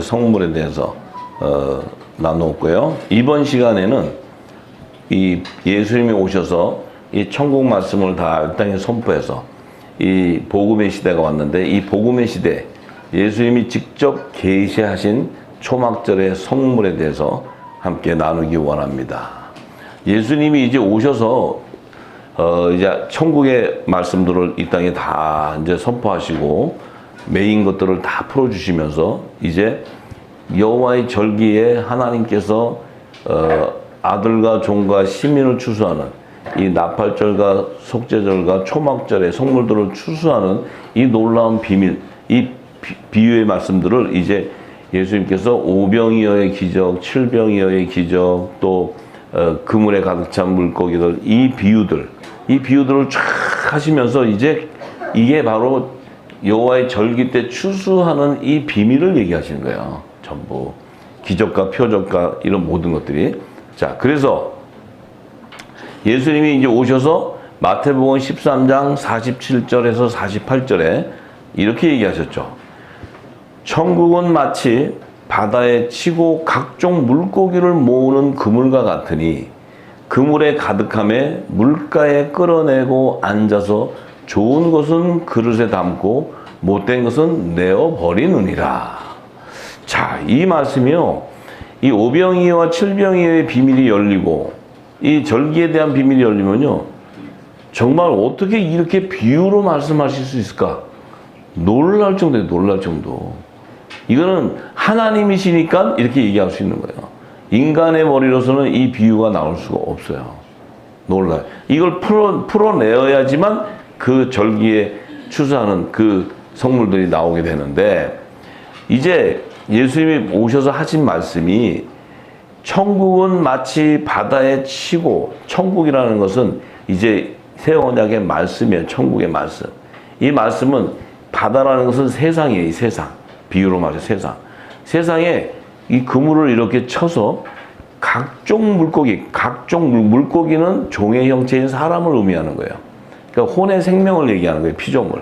성물에 대해서 나누었고요. 이번 시간에는 이 예수님이 오셔서 이 천국 말씀을 다 이 땅에 선포해서 이 복음의 시대가 왔는데, 이 복음의 시대, 예수님이 직접 계시하신 초막절의 성물에 대해서 함께 나누기 원합니다. 예수님이 이제 오셔서 이제 천국의 말씀들을 이 땅에 다 이제 선포하시고 메인 것들을 다 풀어주시면서 이제 여호와의 절기에 하나님께서 아들과 종과 시민을 추수하는 이 나팔절과 속죄절과 초막절의 성물들을 추수하는 이 놀라운 비밀, 이 비유의 말씀들을 이제 예수님께서 오병이어의 기적, 칠병이어의 기적, 또 그물에 가득 찬 물고기들, 이 비유들을 쫙 하시면서 이제 이게 바로 여호와의 절기 때 추수하는 이 비밀을 얘기하시는 거예요. 전부 기적과 표적과 이런 모든 것들이. 자, 그래서 예수님이 이제 오셔서 마태복음 13장 47절에서 48절에 이렇게 얘기하셨죠. 천국은 마치 바다에 치고 각종 물고기를 모으는 그물과 같으니 그물에 가득함에 물가에 끌어내고 앉아서 좋은 것은 그릇에 담고 못된 것은 내어버리느니라. 자, 이 말씀이요, 이 오병이어와 칠병이어의 비밀이 열리고 이 절기에 대한 비밀이 열리면요, 정말 어떻게 이렇게 비유로 말씀하실 수 있을까? 놀랄 정도예요. 놀랄 정도. 이거는 하나님이시니까 이렇게 얘기할 수 있는 거예요. 인간의 머리로서는 이 비유가 나올 수가 없어요. 놀라요. 이걸 풀어내어야지만 그 절기에 추수하는 그 성물들이 나오게 되는데, 이제 예수님이 오셔서 하신 말씀이 천국은 마치 바다에 치고, 천국이라는 것은 이제 새 언약의 말씀이에요. 천국의 말씀. 이 말씀은 바다라는 것은 세상이에요. 이 세상. 비유로 말해 세상. 세상에 이 그물을 이렇게 쳐서 각종 물고기는 종의 형체인 사람을 의미하는 거예요. 그러니까 혼의 생명을 얘기하는 거예요. 피조물.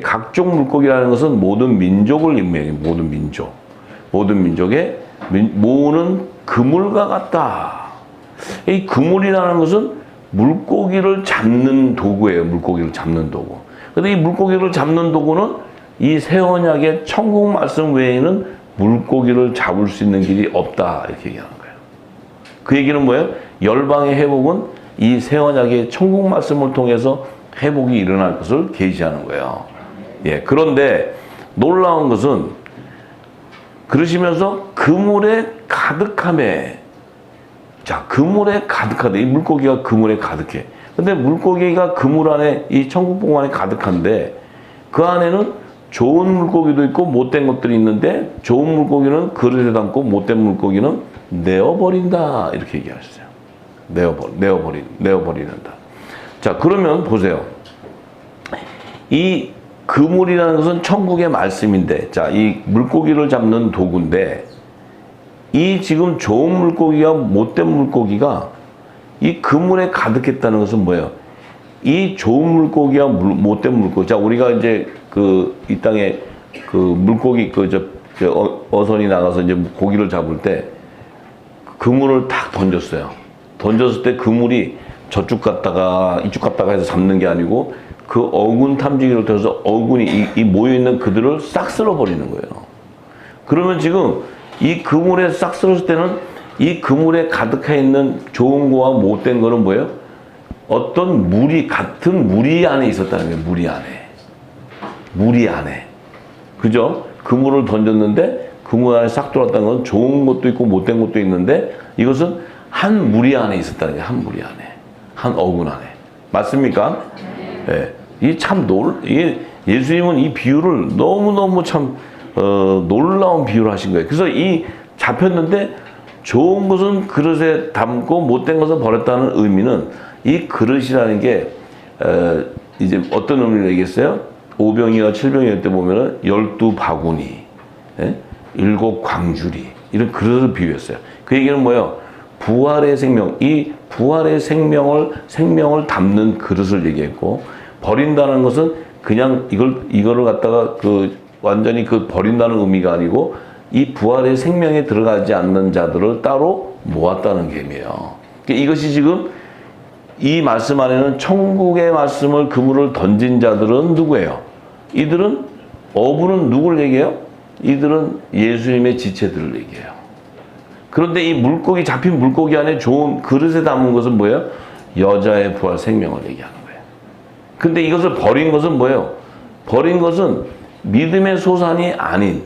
각종 물고기라는 것은 모든 민족을 의미해요. 모든 민족. 모든 민족의 모으는 그물과 같다. 이 그물이라는 것은 물고기를 잡는 도구예요. 물고기를 잡는 도구. 근데 이 물고기를 잡는 도구는 이 새 언약의 천국 말씀 외에는 물고기를 잡을 수 있는 길이 없다. 이렇게 얘기하는 거예요. 그 얘기는 뭐예요? 열방의 회복은 이 새 언약의 천국 말씀을 통해서 회복이 일어날 것을 계시하는 거예요. 예, 그런데 놀라운 것은 그러시면서 그물에 가득함에, 자, 그물에 가득하다. 이 물고기가 그물에 가득해. 근데 물고기가 그물 안에, 이 천국봉 안에 가득한데 그 안에는 좋은 물고기도 있고 못된 것들이 있는데 좋은 물고기는 그릇에 담고 못된 물고기는 내어버린다. 이렇게 얘기하셨어요. 내어버리는다. 자, 그러면 보세요. 이 그물이라는 것은 천국의 말씀인데, 자, 이 물고기를 잡는 도구인데, 이 지금 좋은 물고기와 못된 물고기가 이 그물에 가득했다는 것은 뭐예요? 이 좋은 물고기와 못된 물고기. 자, 우리가 이제 이 땅에 물고기 어선이 나가서 이제 고기를 잡을 때 그물을 탁 던졌어요. 던졌을 때 그물이 저쪽 갔다가 이쪽 갔다가 해서 잡는 게 아니고 그 어군 탐지기를 통해서 어군이 이 모여있는 그들을 싹 쓸어버리는 거예요. 그러면 지금 이 그물에 싹 쓸었을 때는 이 그물에 가득해 있는 좋은 거와 못된 거는 뭐예요? 어떤 같은 무리 안에 있었다는 거예요. 무리 안에. 그죠? 그물을 던졌는데 그물 안에 싹 들어왔다는 건 좋은 것도 있고 못된 것도 있는데 이것은 한 무리 안에 있었다는 거예요. 한 무리 안에. 한 어군 안에. 맞습니까? 네. 예수님은 이 비유를 너무너무 참, 놀라운 비유를 하신 거예요. 그래서 이 잡혔는데 좋은 것은 그릇에 담고 못된 것은 버렸다는 의미는 이 그릇이라는 게, 이제 어떤 의미를 얘기했어요? 오병이와 칠병이어 때 보면은 12바구니, 7광주리, 이런 그릇을 비유했어요. 그 얘기는 뭐예요? 부활의 생명, 이 부활의 생명을 담는 그릇을 얘기했고, 버린다는 것은 그냥 이거를 갖다가 완전히 버린다는 의미가 아니고 이 부활의 생명에 들어가지 않는 자들을 따로 모았다는 개념이에요. 그러니까 이것이 지금 이 말씀 안에는 천국의 말씀을 그물을 던진 자들은 누구예요? 이들은 어부는 누굴 얘기해요? 이들은 예수님의 지체들을 얘기해요. 그런데 이 물고기 잡힌 물고기 안에 좋은 그릇에 담은 것은 뭐예요? 여자의 부활 생명을 얘기하는 거예요. 근데 이것을 버린 것은 뭐예요? 버린 것은 믿음의 소산이 아닌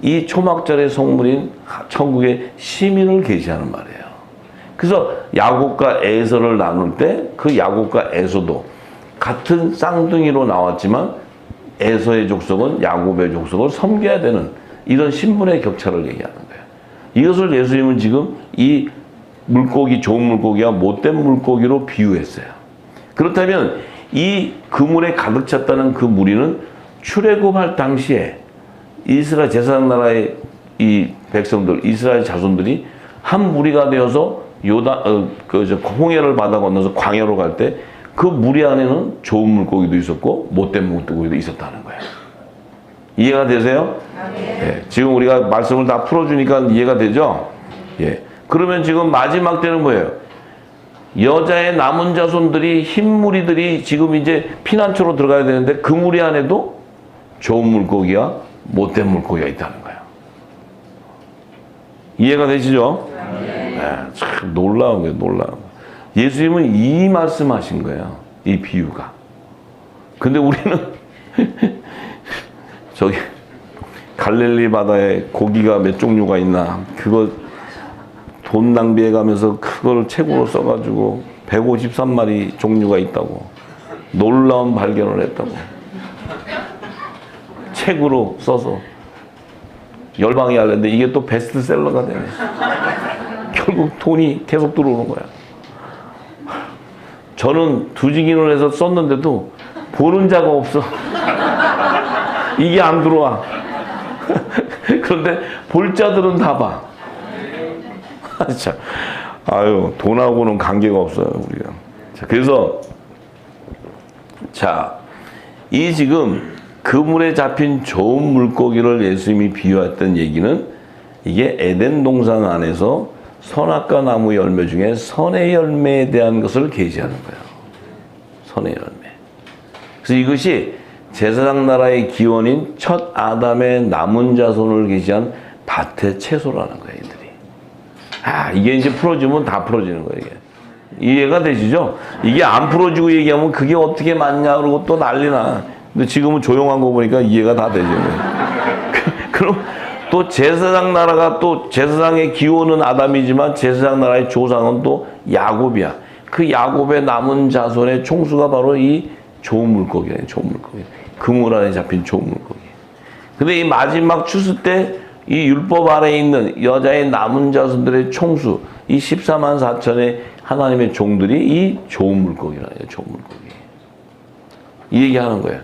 이 초막절의 성물인 천국의 시민을 계시하는 말이에요. 그래서 야곱과 에서를 나눌 때 그 야곱과 에서도 같은 쌍둥이로 나왔지만 에서의 족속은 야곱의 족속을 섬겨야 되는 이런 신분의 격차를 얘기하는 거예요. 이것을 예수님은 지금 이 물고기, 좋은 물고기와 못된 물고기로 비유했어요. 그렇다면 이 그물에 가득 찼다는 그 무리는 출애굽할 당시에 이스라엘 제사장 나라의 이 백성들, 이스라엘 자손들이 한 무리가 되어서 홍해를 바다 건너서 광야로 갈 때 그 무리 안에는 좋은 물고기도 있었고 못된 물고기도 있었다는 거예요. 이해가 되세요? 예, 지금 우리가 말씀을 다 풀어주니까 이해가 되죠? 예. 그러면 지금 마지막 때는 뭐예요? 여자의 남은 자손들이 흰 무리들이 지금 이제 피난처로 들어가야 되는데 그 무리 안에도 좋은 물고기와 못된 물고기가 있다는 거예요. 이해가 되시죠? 네, 참 놀라운 거예요, 놀라운 거예요. 예수님은 이 말씀하신 거예요, 이 비유가. 근데 우리는 저기 갈릴리 바다에 고기가 몇 종류가 있나 그거 돈 낭비해 가면서 그걸 책으로 써가지고 153마리 종류가 있다고 놀라운 발견을 했다고 책으로 써서 열방이 하려는데 이게 또 베스트셀러가 되네. 결국 돈이 계속 들어오는 거야. 저는 2직인을 해서 썼는데도 보는 자가 없어. 이게 안 들어와. 그런데 볼 자들은 다 봐. 참, 아유, 돈하고는 관계가 없어요, 우리가. 자, 그래서, 자, 이 지금 그물에 잡힌 좋은 물고기를 예수님이 비유했던 얘기는 이게 에덴 동산 안에서 선악과 나무 열매 중에 선의 열매에 대한 것을 계시하는 거예요. 선의 열매. 그래서 이것이 제사장 나라의 기원인 첫 아담의 남은 자손을 계시한 밭의 채소라는 거예요, 이들이. 아, 이게 이제 풀어주면 다 풀어지는 거예요, 이게. 이해가 되시죠? 이게 안 풀어주고 얘기하면 그게 어떻게 맞냐, 그러고 또 난리나. 근데 지금은 조용한 거 보니까 이해가 다 되죠. 그럼 또 제사장 나라가 또 제사장의 기원은 아담이지만 제사장 나라의 조상은 또 야곱이야. 그 야곱의 남은 자손의 총수가 바로 이 좋은 물고기예요. 좋은 물고기. 그물 안에 잡힌 좋은 물고기. 근데 이 마지막 추수 때 이 율법 아래에 있는 여자의 남은 자손들의 총수, 이 14만 4천의 하나님의 종들이 이 좋은 물고기라요. 좋은 물고기. 이 얘기하는 거예요.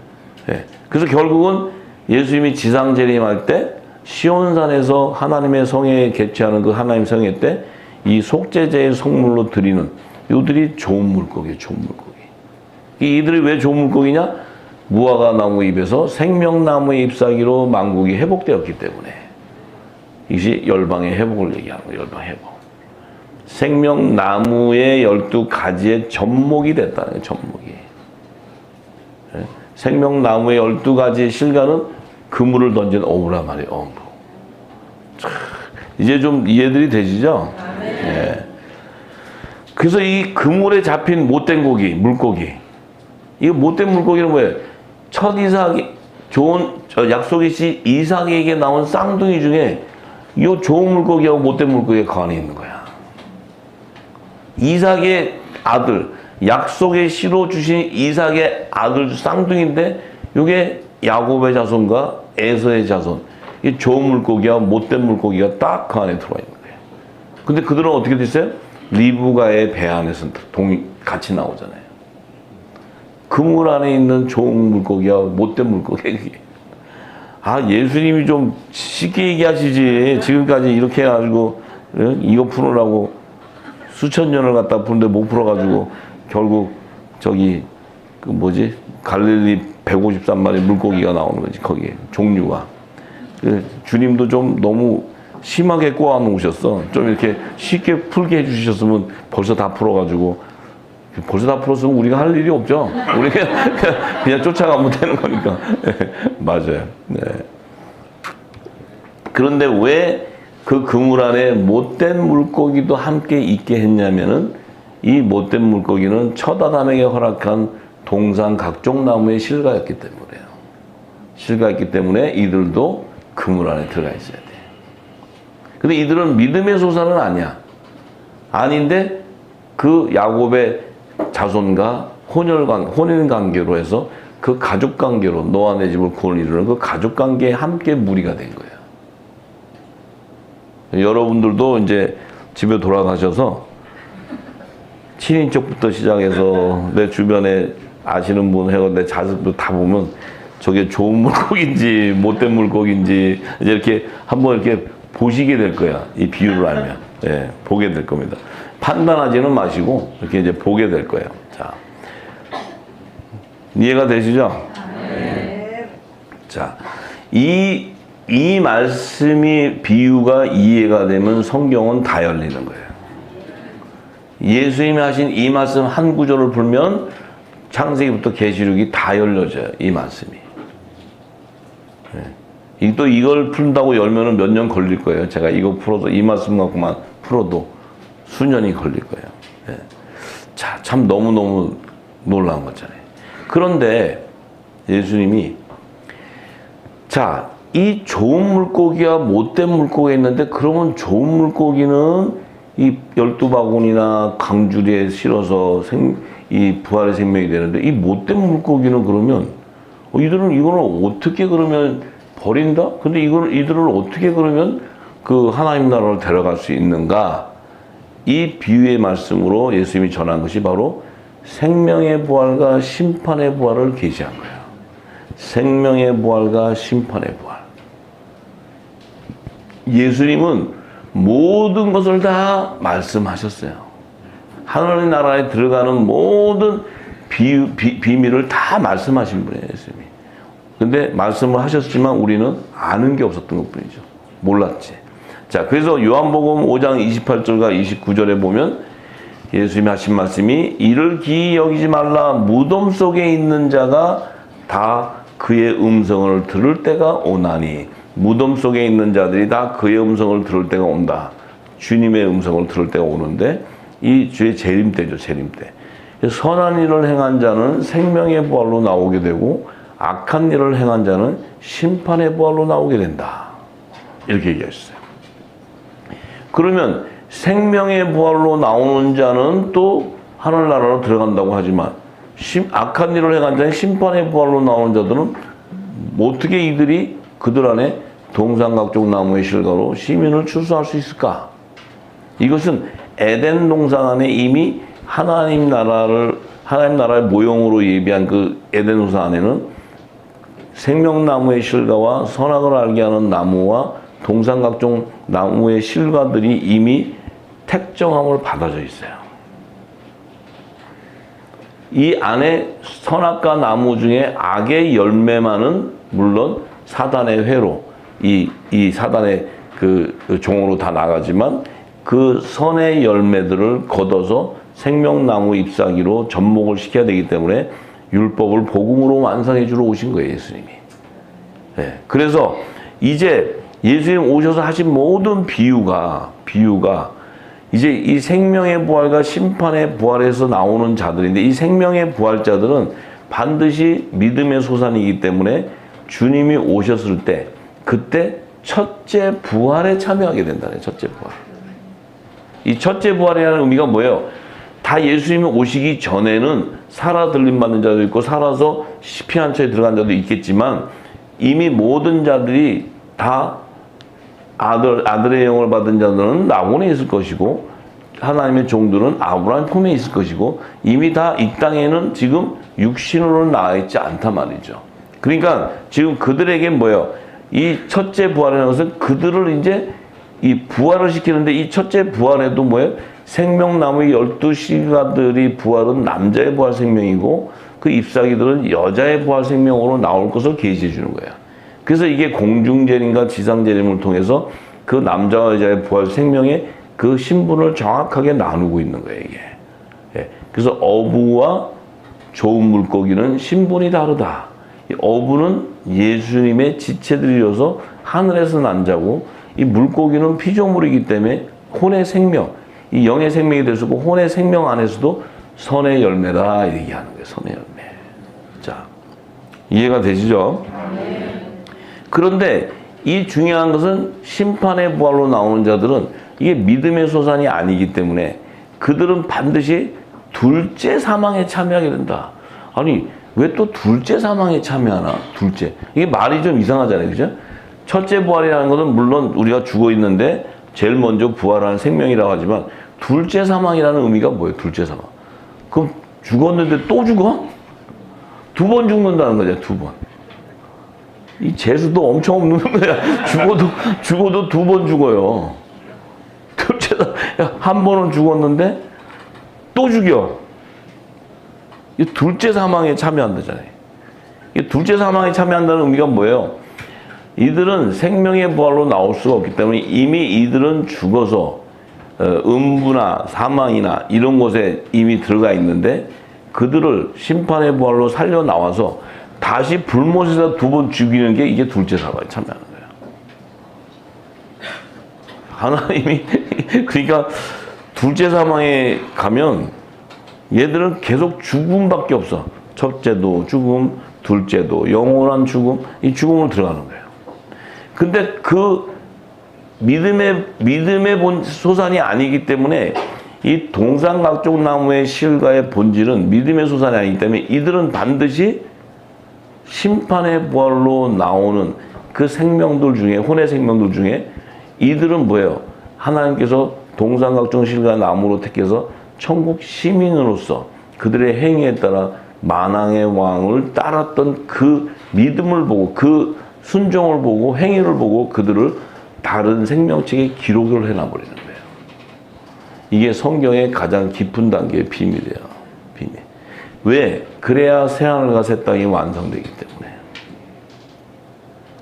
네. 그래서 결국은 예수님이 지상 재림할 때 시온산에서 하나님의 성에 개최하는 그 하나님 성회 때 이 속죄제의 성물로 드리는 이들이 좋은 물고기예요. 좋은 물고기. 이들이 왜 좋은 물고기냐? 무화과 나무 잎에서 생명나무의 잎사귀로 만국이 회복되었기 때문에 이것이 열방의 회복을 얘기하는 거예요. 열방 회복. 생명나무의 12가지의 접목이 됐다는 거예요. 접목이. 생명나무의 12가지의 실과는 그물을 던진 어부라 말이에요. 어부. 이제 좀 이해들이 되시죠? 예. 그래서 이 그물에 잡힌 못된 고기, 물고기. 이 못된 물고기는 뭐예요? 첫 이삭이 좋은 약속의 씨 이삭에게 나온 쌍둥이 중에 이 좋은 물고기하고 못된 물고기가 그 안에 있는 거야. 이삭의 아들, 약속의 씨로 주신 이삭의 아들 쌍둥이인데 이게 야곱의 자손과 에서의 자손, 이 좋은 물고기와 못된 물고기가 딱 그 안에 들어와 있는 거예요. 근데 그들은 어떻게 됐어요? 리브가의 배 안에서 같이 나오잖아요. 그물 안에 있는 좋은 물고기와 못된 물고기. 아, 예수님이 좀 쉽게 얘기하시지. 지금까지 이렇게 해가지고 이거 풀으라고 수천 년을 갖다 푸는데 못 풀어가지고 결국 저기 그 뭐지 갈릴리 153마리 물고기가 나오는 거지. 거기에 종류가. 그 주님도 좀 너무 심하게 꼬아 놓으셨어. 좀 이렇게 쉽게 풀게 해주셨으면 벌써 다 풀어가지고, 벌써 다 풀었으면 우리가 할 일이 없죠. 우리 그냥 쫓아가면 되는 거니까. 맞아요. 네. 그런데 왜 그 그물 안에 못된 물고기도 함께 있게 했냐면은, 이 못된 물고기는 첫 아담에게 허락한 동산 각종 나무의 실과였기 때문에요. 실과였기 때문에 이들도 그물 안에 들어가 있어야 돼요. 근데 이들은 믿음의 소산은 아니야. 아닌데 그 야곱의 자손과 혼인 관계로 해서 그 가족 관계로 노아 내 집을 구원 이루는 그 가족 관계에 함께 무리가 된 거예요. 여러분들도 이제 집에 돌아가셔서 친인척부터 시작해서 내 주변에 아시는 분 해서 내 자식도 다 보면 저게 좋은 물고기인지 못된 물고기인지 이제 이렇게 한번 이렇게 보시게 될 거야. 이 비유를 알면. 예, 보게 될 겁니다. 판단하지는 마시고 이렇게 이제 보게 될 거예요. 자, 이해가 되시죠? 네. 자, 이 말씀이 비유가 이해가 되면 성경은 다 열리는 거예요. 예수님이 하신 이 말씀 한 구절을 풀면 창세기부터 계시록이 다 열려져요. 이 말씀이. 네. 또 이걸 푼다고 열면은 몇 년 걸릴 거예요. 제가 이거 풀어도 이 말씀 갖고만 풀어도 수년이 걸릴 거예요. 네. 자, 참 너무너무 놀라운 거잖아요. 그런데 예수님이 자, 이 좋은 물고기와 못된 물고기가 있는데 그러면 좋은 물고기는 이 12바구니나 강줄에 실어서 이 부활의 생명이 되는데 이 못된 물고기는 그러면 이들은 이거는 어떻게 그러면 버린다? 근데 이들을 어떻게 그러면 그 하나님 나라로 데려갈 수 있는가? 이 비유의 말씀으로 예수님이 전한 것이 바로 생명의 부활과 심판의 부활을 계시한 거예요. 생명의 부활과 심판의 부활. 예수님은 모든 것을 다 말씀하셨어요. 하나님 나라에 들어가는 모든 비밀을 다 말씀하신 분이에요, 예수님이. 근데 말씀을 하셨지만 우리는 아는 게 없었던 것 뿐이죠. 몰랐지. 자, 그래서 요한복음 5장 28절과 29절에 보면 예수님이 하신 말씀이 이를 기이 여기지 말라. 무덤 속에 있는 자가 다 그의 음성을 들을 때가 오나니. 무덤 속에 있는 자들이 다 그의 음성을 들을 때가 온다. 주님의 음성을 들을 때가 오는데 이 주의 재림 때죠. 재림 때. 선한 일을 행한 자는 생명의 부활로 나오게 되고 악한 일을 행한 자는 심판의 부활로 나오게 된다. 이렇게 얘기하셨어요. 그러면 생명의 부활로 나오는 자는 또 하늘나라로 들어간다고 하지만 악한 일을 행한 자는 심판의 부활로 나오는 자들은 어떻게 이들이 그들 안에 동산각종 나무의 실과로 시민을 출소할 수 있을까? 이것은 에덴 동산 안에 이미 하나님 나라의 모형으로 예비한 그 에덴 동산 안에는 생명나무의 실과와 선악을 알게 하는 나무와 동산각종 나무의 실과들이 이미 택정함을 받아져 있어요. 이 안에 선악과 나무 중에 악의 열매만은 물론 사단의 회로 이 사단의 그 종으로 다 나가지만 그 선의 열매들을 걷어서 생명나무 잎사귀로 접목을 시켜야 되기 때문에 율법을 복음으로 완성해 주러 오신 거예요, 예수님이. 네. 그래서 이제 예수님 오셔서 하신 모든 비유가 이제 이 생명의 부활과 심판의 부활에서 나오는 자들인데 이 생명의 부활자들은 반드시 믿음의 소산이기 때문에 주님이 오셨을 때 그때 첫째 부활에 참여하게 된다네. 첫째 부활. 이 첫째 부활이라는 의미가 뭐예요? 다 예수님이 오시기 전에는 살아 들림받는 자도 있고 살아서 피난처에 들어간 자도 있겠지만 이미 모든 자들이 다 아들의 영을 받은 자들은 낙원에 있을 것이고 하나님의 종들은 아브라함 품에 있을 것이고 이미 다 이 땅에는 지금 육신으로 나와 있지 않단 말이죠. 그러니까 지금 그들에게 뭐예요? 이 첫째 부활이라는 것은 그들을 이제 이 부활을 시키는데 이 첫째 부활에도 뭐예요? 생명나무의 12실과들이 부활은 남자의 부활 생명이고 그 잎사귀들은 여자의 부활 생명으로 나올 것을 계시해 주는 거예요. 그래서 이게 공중재림과 지상재림을 통해서 그 남자와 여자의 부활 생명의 그 신분을 정확하게 나누고 있는 거예요, 이게. 예. 그래서 어부와 좋은 물고기는 신분이 다르다. 이 어부는 예수님의 지체들이어서 하늘에서 난 자고, 이 물고기는 피조물이기 때문에 혼의 생명, 이 영의 생명이 되었고 혼의 생명 안에서도 선의 열매다 얘기하는 거예요. 선의 열매. 자, 이해가 되시죠? 그런데 이 중요한 것은 심판의 부활로 나오는 자들은 이게 믿음의 소산이 아니기 때문에 그들은 반드시 둘째 사망에 참여하게 된다. 아니, 왜 또 둘째 사망에 참여하나? 둘째. 이게 말이 좀 이상하잖아요. 그죠? 첫째 부활이라는 것은 물론 우리가 죽어 있는데 제일 먼저 부활하는 생명이라고 하지만 둘째 사망이라는 의미가 뭐예요? 둘째 사망. 그럼 죽었는데 또 죽어? 두 번 죽는다는 거죠. 두 번. 이 재수도 엄청 없는 거야. 죽어도 두 번 죽어요. 둘째 한 번은 죽었는데 또 죽여. 이 둘째 사망에 참여한다잖아요. 이 둘째 사망에 참여한다는 의미가 뭐예요? 이들은 생명의 부활로 나올 수가 없기 때문에 이미 이들은 죽어서 음부나 사망이나 이런 곳에 이미 들어가 있는데 그들을 심판의 부활로 살려 나와서 다시 불못에서 두 번 죽이는 게 이게 둘째 사망에 참여하는 거예요. 하나님이 그러니까 둘째 사망에 가면 얘들은 계속 죽음밖에 없어. 첫째도 죽음, 둘째도 영원한 죽음, 이 죽음으로 들어가는 거예요. 근데 그 믿음의 소산이 아니기 때문에 이 동산각종 나무의 실과의 본질은 믿음의 소산이 아니기 때문에 이들은 반드시 심판의 부활로 나오는 그 생명들 중에, 혼의 생명들 중에 이들은 뭐예요? 하나님께서 동산각종 실과 나무로 택해서 천국 시민으로서 그들의 행위에 따라 만왕의 왕을 따랐던 그 믿음을 보고 그 순종을 보고 행위를 보고 그들을 다른 생명책에 기록을 해놔버리는 거예요. 이게 성경의 가장 깊은 단계의 비밀이에요. 비밀. 왜? 그래야 새하늘과 새 땅이 완성되기 때문에.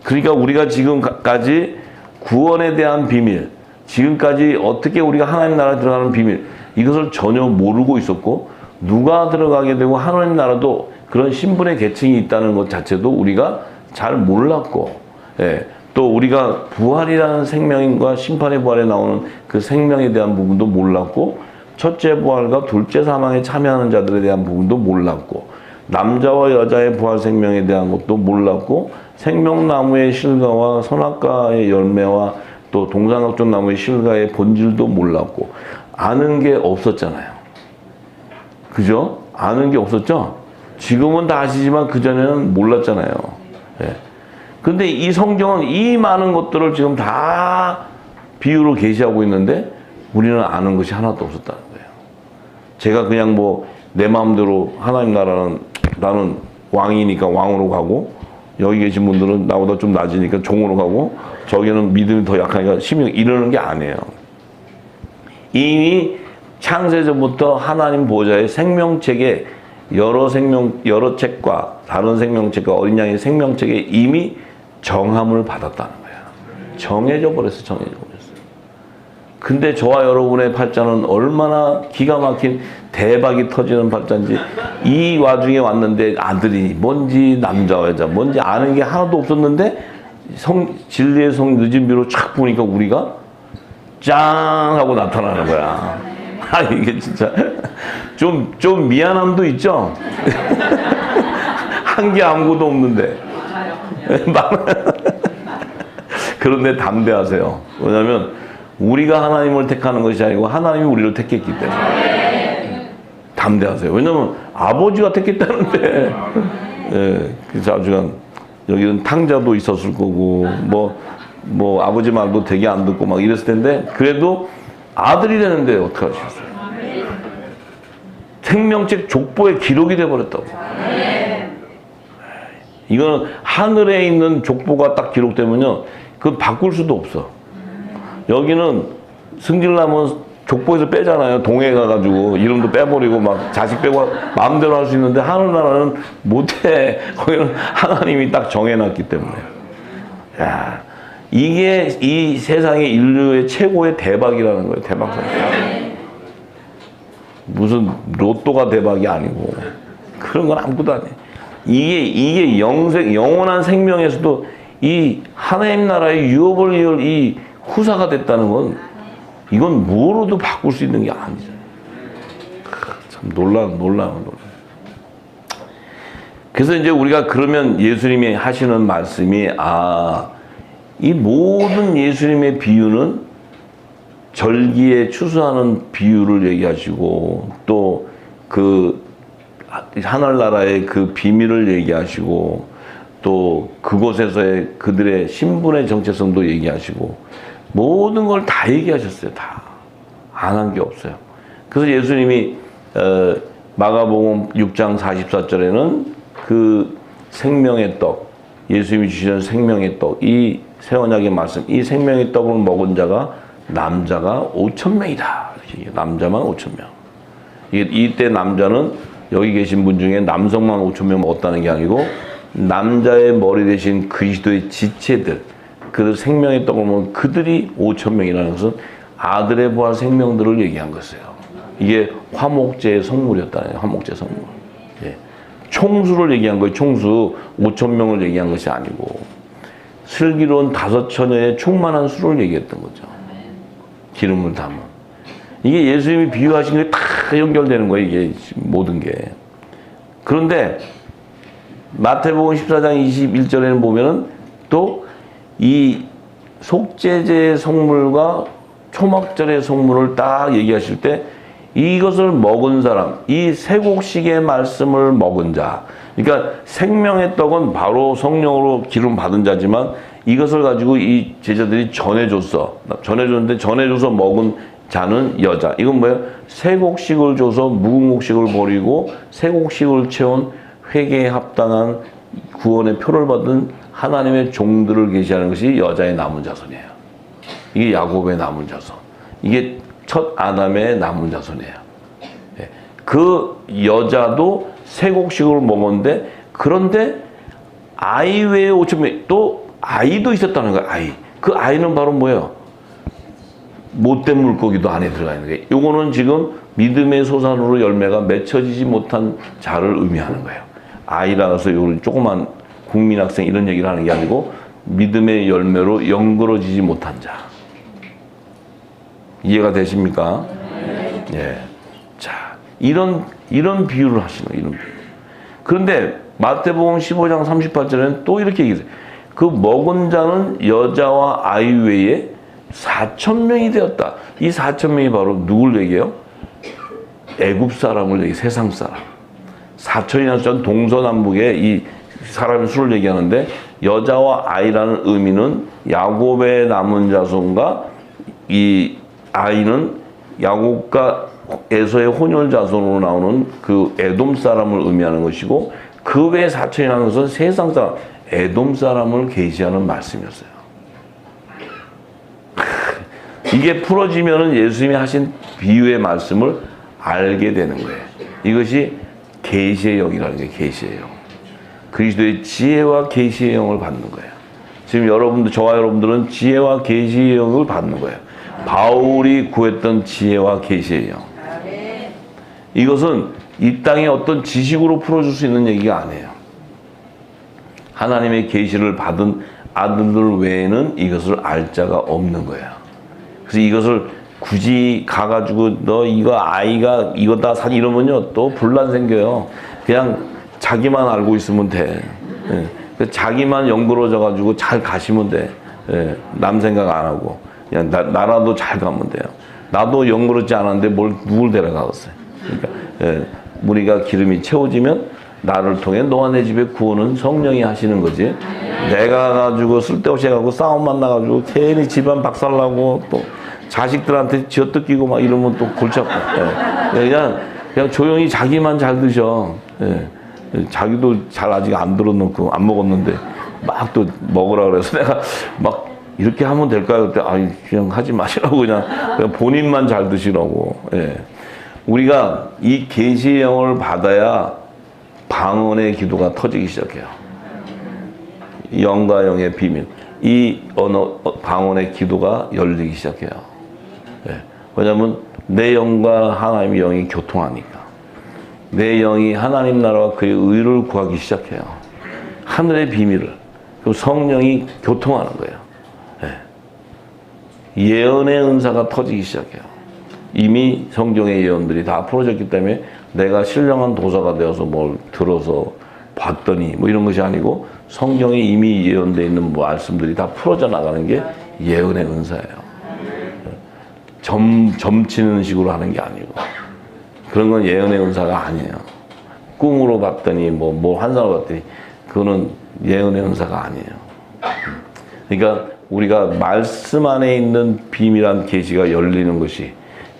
그러니까 우리가 지금까지 구원에 대한 비밀, 지금까지 어떻게 우리가 하나님 나라에 들어가는 비밀, 이것을 전혀 모르고 있었고 누가 들어가게 되고 하나님 나라도 그런 신분의 계층이 있다는 것 자체도 우리가 잘 몰랐고, 예, 또 우리가 부활이라는 생명과 심판의 부활에 나오는 그 생명에 대한 부분도 몰랐고 첫째 부활과 둘째 사망에 참여하는 자들에 대한 부분도 몰랐고 남자와 여자의 부활 생명에 대한 것도 몰랐고 생명나무의 실과와 선악과의 열매와 또 동산각종 나무의 실과의 본질도 몰랐고 아는 게 없었잖아요. 그죠? 아는 게 없었죠? 지금은 다 아시지만 그전에는 몰랐잖아요. 예. 근데 이 성경은 이 많은 것들을 지금 다 비유로 계시하고 있는데 우리는 아는 것이 하나도 없었다는 거예요. 제가 그냥 뭐 내 마음대로 하나님 나라는 나는 왕이니까 왕으로 가고 여기 계신 분들은 나보다 좀 낮으니까 종으로 가고 저기는 믿음이 더 약하니까 심령 이러는 게 아니에요. 이미 창세전부터 하나님 보좌의 생명책에 여러 책과 다른 생명책과 어린 양의 생명책에 이미 정함을 받았다는 거야. 정해져 버렸어요. 근데 저와 여러분의 팔자는 얼마나 기가 막힌 대박이 터지는 팔자인지 이 와중에 왔는데 아들이 뭔지 남자와 여자 뭔지 아는 게 하나도 없었는데 진리의 성 늦은 비로 촥 보니까 우리가 짱 하고 나타나는 거야. 아, 이게 진짜 좀 미안함도 있죠. 한 게 아무것도 없는데. 그런데 담대하세요. 왜냐하면 우리가 하나님을 택하는 것이 아니고 하나님이 우리를 택했기 때문에 담대하세요. 왜냐하면 아버지가 택했다는데. 예, 그래서 아주간 여기는 탕자도 있었을 거고 뭐 아버지 말도 되게 안 듣고 막 이랬을 텐데 그래도 아들이 되는데 어떡하셨어요? 생명책 족보에 기록이 돼버렸다고. 이거는 하늘에 있는 족보가 딱 기록되면요 그건 바꿀 수도 없어. 여기는 승질나면 족보에서 빼잖아요. 동해 가가지고 이름도 빼버리고 막 자식 빼고 마음대로 할 수 있는데 하늘나라는 못해. 거기는 하나님이 딱 정해놨기 때문에. 야, 이게 이 세상의 인류의 최고의 대박이라는 거예요. 대박 사건. 무슨 로또가 대박이 아니고 그런 건 아무것도 아니에요. 이게 영원한 생명에서도 이 하나님 나라의 유업을 이을 이 후사가 됐다는 건 이건 뭐로도 바꿀 수 있는 게 아니죠. 참 놀라운. 그래서 이제 우리가 그러면 예수님이 하시는 말씀이 이 모든 예수님의 비유는 절기에 추수하는 비유를 얘기하시고 또 그 하늘나라의 그 비밀을 얘기하시고 또 그곳에서의 그들의 신분의 정체성도 얘기하시고 모든 걸 다 얘기하셨어요. 다. 안 한 게 없어요. 그래서 예수님이 마가복음 6장 44절에는 그 생명의 떡, 예수님이 주시는 생명의 떡, 이 새 언약의 말씀, 이 생명의 떡을 먹은 자가 남자가 5,000명이다. 남자만 5,000명. 이때 남자는 여기 계신 분 중에 남성만 5,000명 먹었다는 게 아니고 남자의 머리 대신 그리스도의 지체들, 그 생명의 떡을 먹은 그들이 5,000명이라는 것은 아들의 부활 생명들을 얘기한 것이에요. 이게 화목제의 성물이었다는 거예요. 화목제 성물. 예. 총수를 얘기한 거예요. 총수 5,000명을 얘기한 것이 아니고 슬기로운 5처녀의 충만한 수를 얘기했던 거죠. 기름을 담은. 이게 예수님이 비유하신 게 다 연결되는 거예요. 이게 모든 게. 그런데 마태복음 14장 21절에는 보면은 또 이 속죄제의 성물과 초막절의 성물을 딱 얘기하실 때 이것을 먹은 사람, 이 세곡식의 말씀을 먹은 자, 그러니까 생명의 떡은 바로 성령으로 기름 받은 자지만 이것을 가지고 이 제자들이 전해줬는데 전해줘서 먹은 자는 여자. 이건 뭐예요? 세곡식을 줘서 무궁곡식을 버리고 세곡식을 채운 회개에 합당한 구원의 표를 받은 하나님의 종들을 계시하는 것이 여자의 남은 자손이에요. 이게 야곱의 남은 자손. 이게 첫 아담의 남은 자손이에요. 그 여자도 세곡식을 먹었는데 그런데 아이 외에 5,000명 또 아이도 있었다는 거예요. 아이. 그 아이는 바로 뭐예요? 못된 물고기도 안에 들어가 있는 거예요. 요거는 지금 믿음의 소산으로 열매가 맺혀지지 못한 자를 의미하는 거예요. 아이라서 요런 조그만 국민학생 이런 얘기를 하는 게 아니고 믿음의 열매로 연그러지지 못한 자. 이해가 되십니까? 예. 자, 이런 비유를 하시는 거예요. 이런 비유. 그런데 마태복음 15장 38절에는 또 이렇게 얘기해요. 그 먹은 자는 여자와 아이 외에 4,000명이 되었다. 이 4,000명이 바로 누굴 얘기해요? 애굽 사람을 얘기해요. 세상 사람. 4,000이라는 숫자는 동서남북의 이 사람의 수를 얘기하는데 여자와 아이라는 의미는 야곱의 남은 자손과 이 아이는 야곱과 에서의 혼혈 자손으로 나오는 그 에돔 사람을 의미하는 것이고 그 외에 4,000이라는 것은 세상 사람, 에돔 사람을 계시하는 말씀이었어요. 이게 풀어지면은 예수님이 하신 비유의 말씀을 알게 되는 거예요. 이것이 계시의 영이라는 게 계시의 영. 그리스도의 지혜와 계시의 영을 받는 거예요. 지금 여러분들, 저와 여러분들은 지혜와 계시의 영을 받는 거예요. 바울이 구했던 지혜와 계시의 영. 이것은 이 땅의 어떤 지식으로 풀어줄 수 있는 얘기가 아니에요. 하나님의 계시를 받은 아들들 외에는 이것을 알 자가 없는 거예요. 그래서 이것을 굳이 가가지고 너 이거 아이가 이거다 사 이러면요 또 분란 생겨요. 그냥 자기만 알고 있으면 돼. 예. 자기만 연그러져 가지고 잘 가시면 돼. 예. 남 생각 안 하고 그냥 나라도 잘 가면 돼요. 나도 연그럽지 않았는데 누굴 데려가겠어요. 그러니까 예. 우리가 기름이 채워지면 나를 통해 너와 내 집에 구원은 성령이 하시는 거지. 내가 가지고 쓸데없이 해가지고 싸움만 나가지고 괜히 집안 박살나고 또 자식들한테 쥐어뜯기고 막 이러면 또 골치 아파. 예. 그냥 조용히 자기만 잘 드셔. 예. 자기도 잘 아직 안 들어놓고 안 먹었는데 막 또 먹으라 그래서 내가 막 이렇게 하면 될까요? 그때 그냥 하지 마시라고 그냥 본인만 잘 드시라고. 예. 우리가 이 계시의 영을 받아야 방언의 기도가 터지기 시작해요. 영과 영의 비밀. 이 방언의 기도가 열리기 시작해요. 예. 왜냐하면 내 영과 하나님의 영이 교통하니까. 내 영이 하나님 나라와 그의 의를 구하기 시작해요. 하늘의 비밀을. 그리고 성령이 교통하는 거예요. 예. 예언의 은사가 터지기 시작해요. 이미 성경의 예언들이 다 풀어졌기 때문에 내가 신령한 도사가 되어서 뭘 들어서 봤더니 뭐 이런 것이 아니고 성경에 이미 예언되어 있는 말씀들이 다 풀어져 나가는 게 예언의 은사예요. 점치는 식으로 하는 게 아니고 그런 건 예언의 은사가 아니에요. 꿈으로 봤더니 뭐 환상을 봤더니 그거는 예언의 은사가 아니에요. 그러니까 우리가 말씀 안에 있는 비밀한 계시가 열리는 것이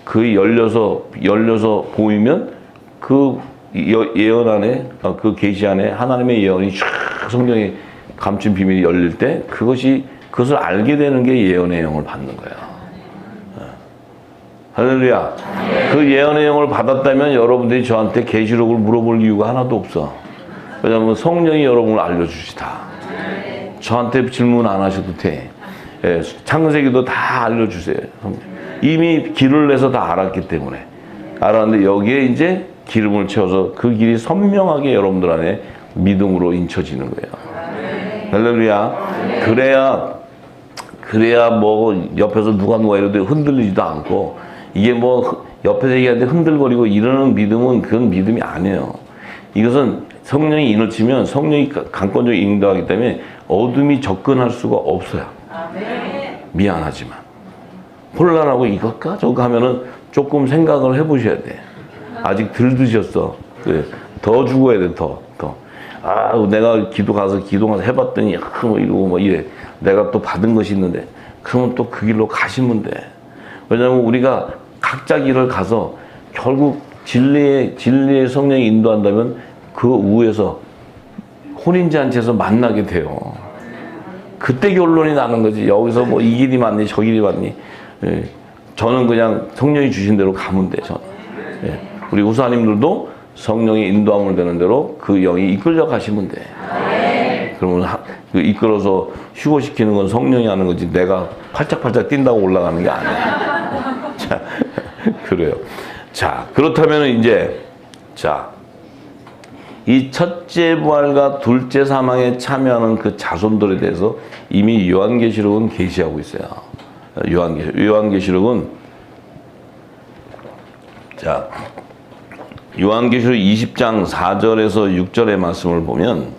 그 열려서 보이면 그 예언 안에 그 계시 안에 하나님의 예언이 쫙 성경에 감춘 비밀이 열릴 때 그것을 알게 되는 게 예언의 영을 받는 거야. 할렐루야. 그 예언의 영을 받았다면 여러분들이 저한테 계시록을 물어볼 이유가 하나도 없어. 왜냐하면 성령이 여러분을 알려주시다. 저한테 질문 안 하셔도 돼. 예, 창세기도 다 알려주세요. 이미 길을 내서 다 알았기 때문에. 알았는데 여기에 이제 기름을 채워서 그 길이 선명하게 여러분들 안에 믿음으로 인쳐지는 거예요. 할렐루야. 그래야 뭐 옆에서 누가 이래도 흔들리지도 않고 이게 뭐 옆에서 얘기하는데 흔들거리고 이러는 믿음은 그건 믿음이 아니에요. 이것은 성령이 인을 치면 성령이 강권적으로 인도하기 때문에 어둠이 접근할 수가 없어요. 미안하지만. 혼란하고 이것까 저거 하면은 조금 생각을 해보셔야 돼. 아직 덜 드셨어. 그래. 더 죽어야 돼, 더. 내가 기도 가서 해봤더니, 뭐 이러고 뭐 이래. 내가 또 받은 것이 있는데, 그러면 또 그 길로 가시면 돼. 왜냐면 우리가 각자 길을 가서 결국 진리의 성령이 인도한다면 그 우에서 혼인잔치에서 만나게 돼요. 그때 결론이 나는 거지. 여기서 뭐 이 길이 맞니, 저 길이 맞니. 예. 저는 그냥 성령이 주신 대로 가면 돼, 저는. 예. 우리 우사님들도 성령이 인도함을 되는 대로 그 영이 이끌려 가시면 돼. 그러면 이끌어서 휴고시키는 건 성령이 하는 거지 내가 팔짝팔짝 뛴다고 올라가는 게 아니야. 자, 그래요. 자, 그렇다면 이제 이 첫째 부활과 둘째 사망에 참여하는 그 자손들에 대해서 이미 요한계시록은 계시하고 있어요. 요한계시록은 요한계시록 20장 4절에서 6절의 말씀을 보면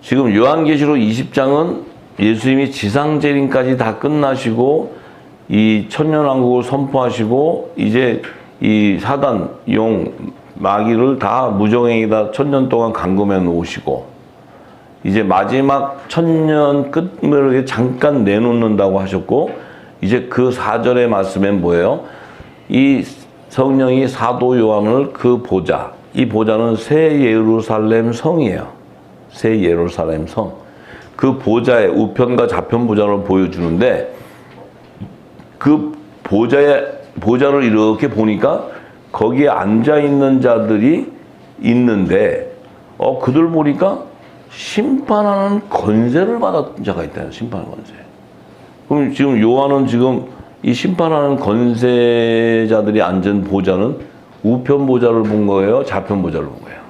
지금 요한계시록 20장은 예수님이 지상재림까지 다 끝나시고 이 천년왕국을 선포하시고 이제 이 사단, 용, 마귀를 다 무정행이다 천년 동안 감금해 놓으시고 이제 마지막 천년 끝을 잠깐 내놓는다고 하셨고 이제 그 4절의 말씀엔 뭐예요? 이 성령이 사도 요한을 그 보좌, 이 보좌는 새 예루살렘 성이에요. 새 예루살렘 성. 그 보좌의 우편과 좌편 보좌를 보여주는데 그 보좌를 이렇게 보니까 거기에 앉아있는 자들이 있는데 그들 보니까 심판하는 권세를 받은 자가 있다요. 심판하는 권세. 그럼 지금 요한은 지금 이 심판하는 권세자들이 앉은 보좌는 우편 보좌를 본 거예요? 좌편 보좌를 본 거예요?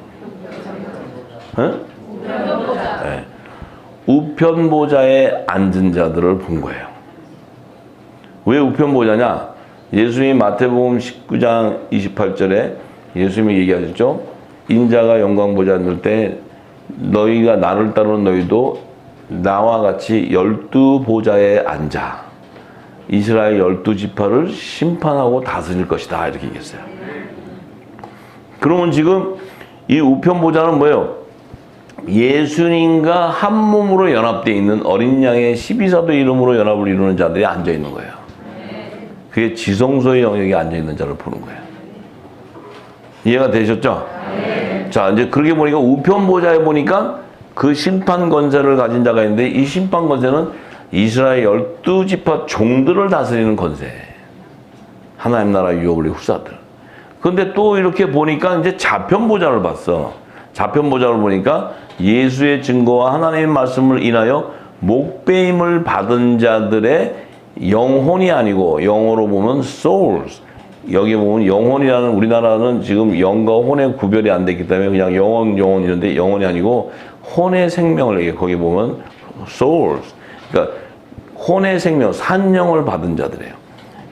네. 우편 보좌에 앉은 자들을 본 거예요. 왜 우편 보좌냐? 예수님이 마태복음 19장 28절에 예수님이 얘기하셨죠? 인자가 영광 보좌에 앉을 때 너희가 나를 따르는 너희도 나와 같이 12보좌에 앉아 이스라엘 12지파를 심판하고 다스릴 것이다 이렇게 얘기했어요. 그러면 지금 이 우편보좌는 뭐예요? 예수님과 한 몸으로 연합되어 있는 어린 양의 12사도 이름으로 연합을 이루는 자들이 앉아있는 거예요. 그게 지성소의 영역에 앉아있는 자를 보는 거예요. 이해가 되셨죠? 자, 이제 그렇게 보니까 우편보좌에 보니까 그 심판 권세를 가진 자가 있는데 이 심판 권세는 이스라엘 12지파 종들을 다스리는 권세. 하나님 나라 유업의 후사들. 그런데 또 이렇게 보니까 이제 좌편 보좌를 봤어. 좌편 보좌를 보니까 예수의 증거와 하나님의 말씀을 인하여 목배임을 받은 자들의 영혼이 아니고, 영어로 보면 souls. 여기 보면 영혼이라는, 우리나라는 지금 영과 혼의 구별이 안 됐기 때문에 그냥 영혼 이런데 영혼이 아니고 혼의 생명을 얘기해. 거기 보면 souls. 그러니까 혼의 생명, 산영을 받은 자들이에요.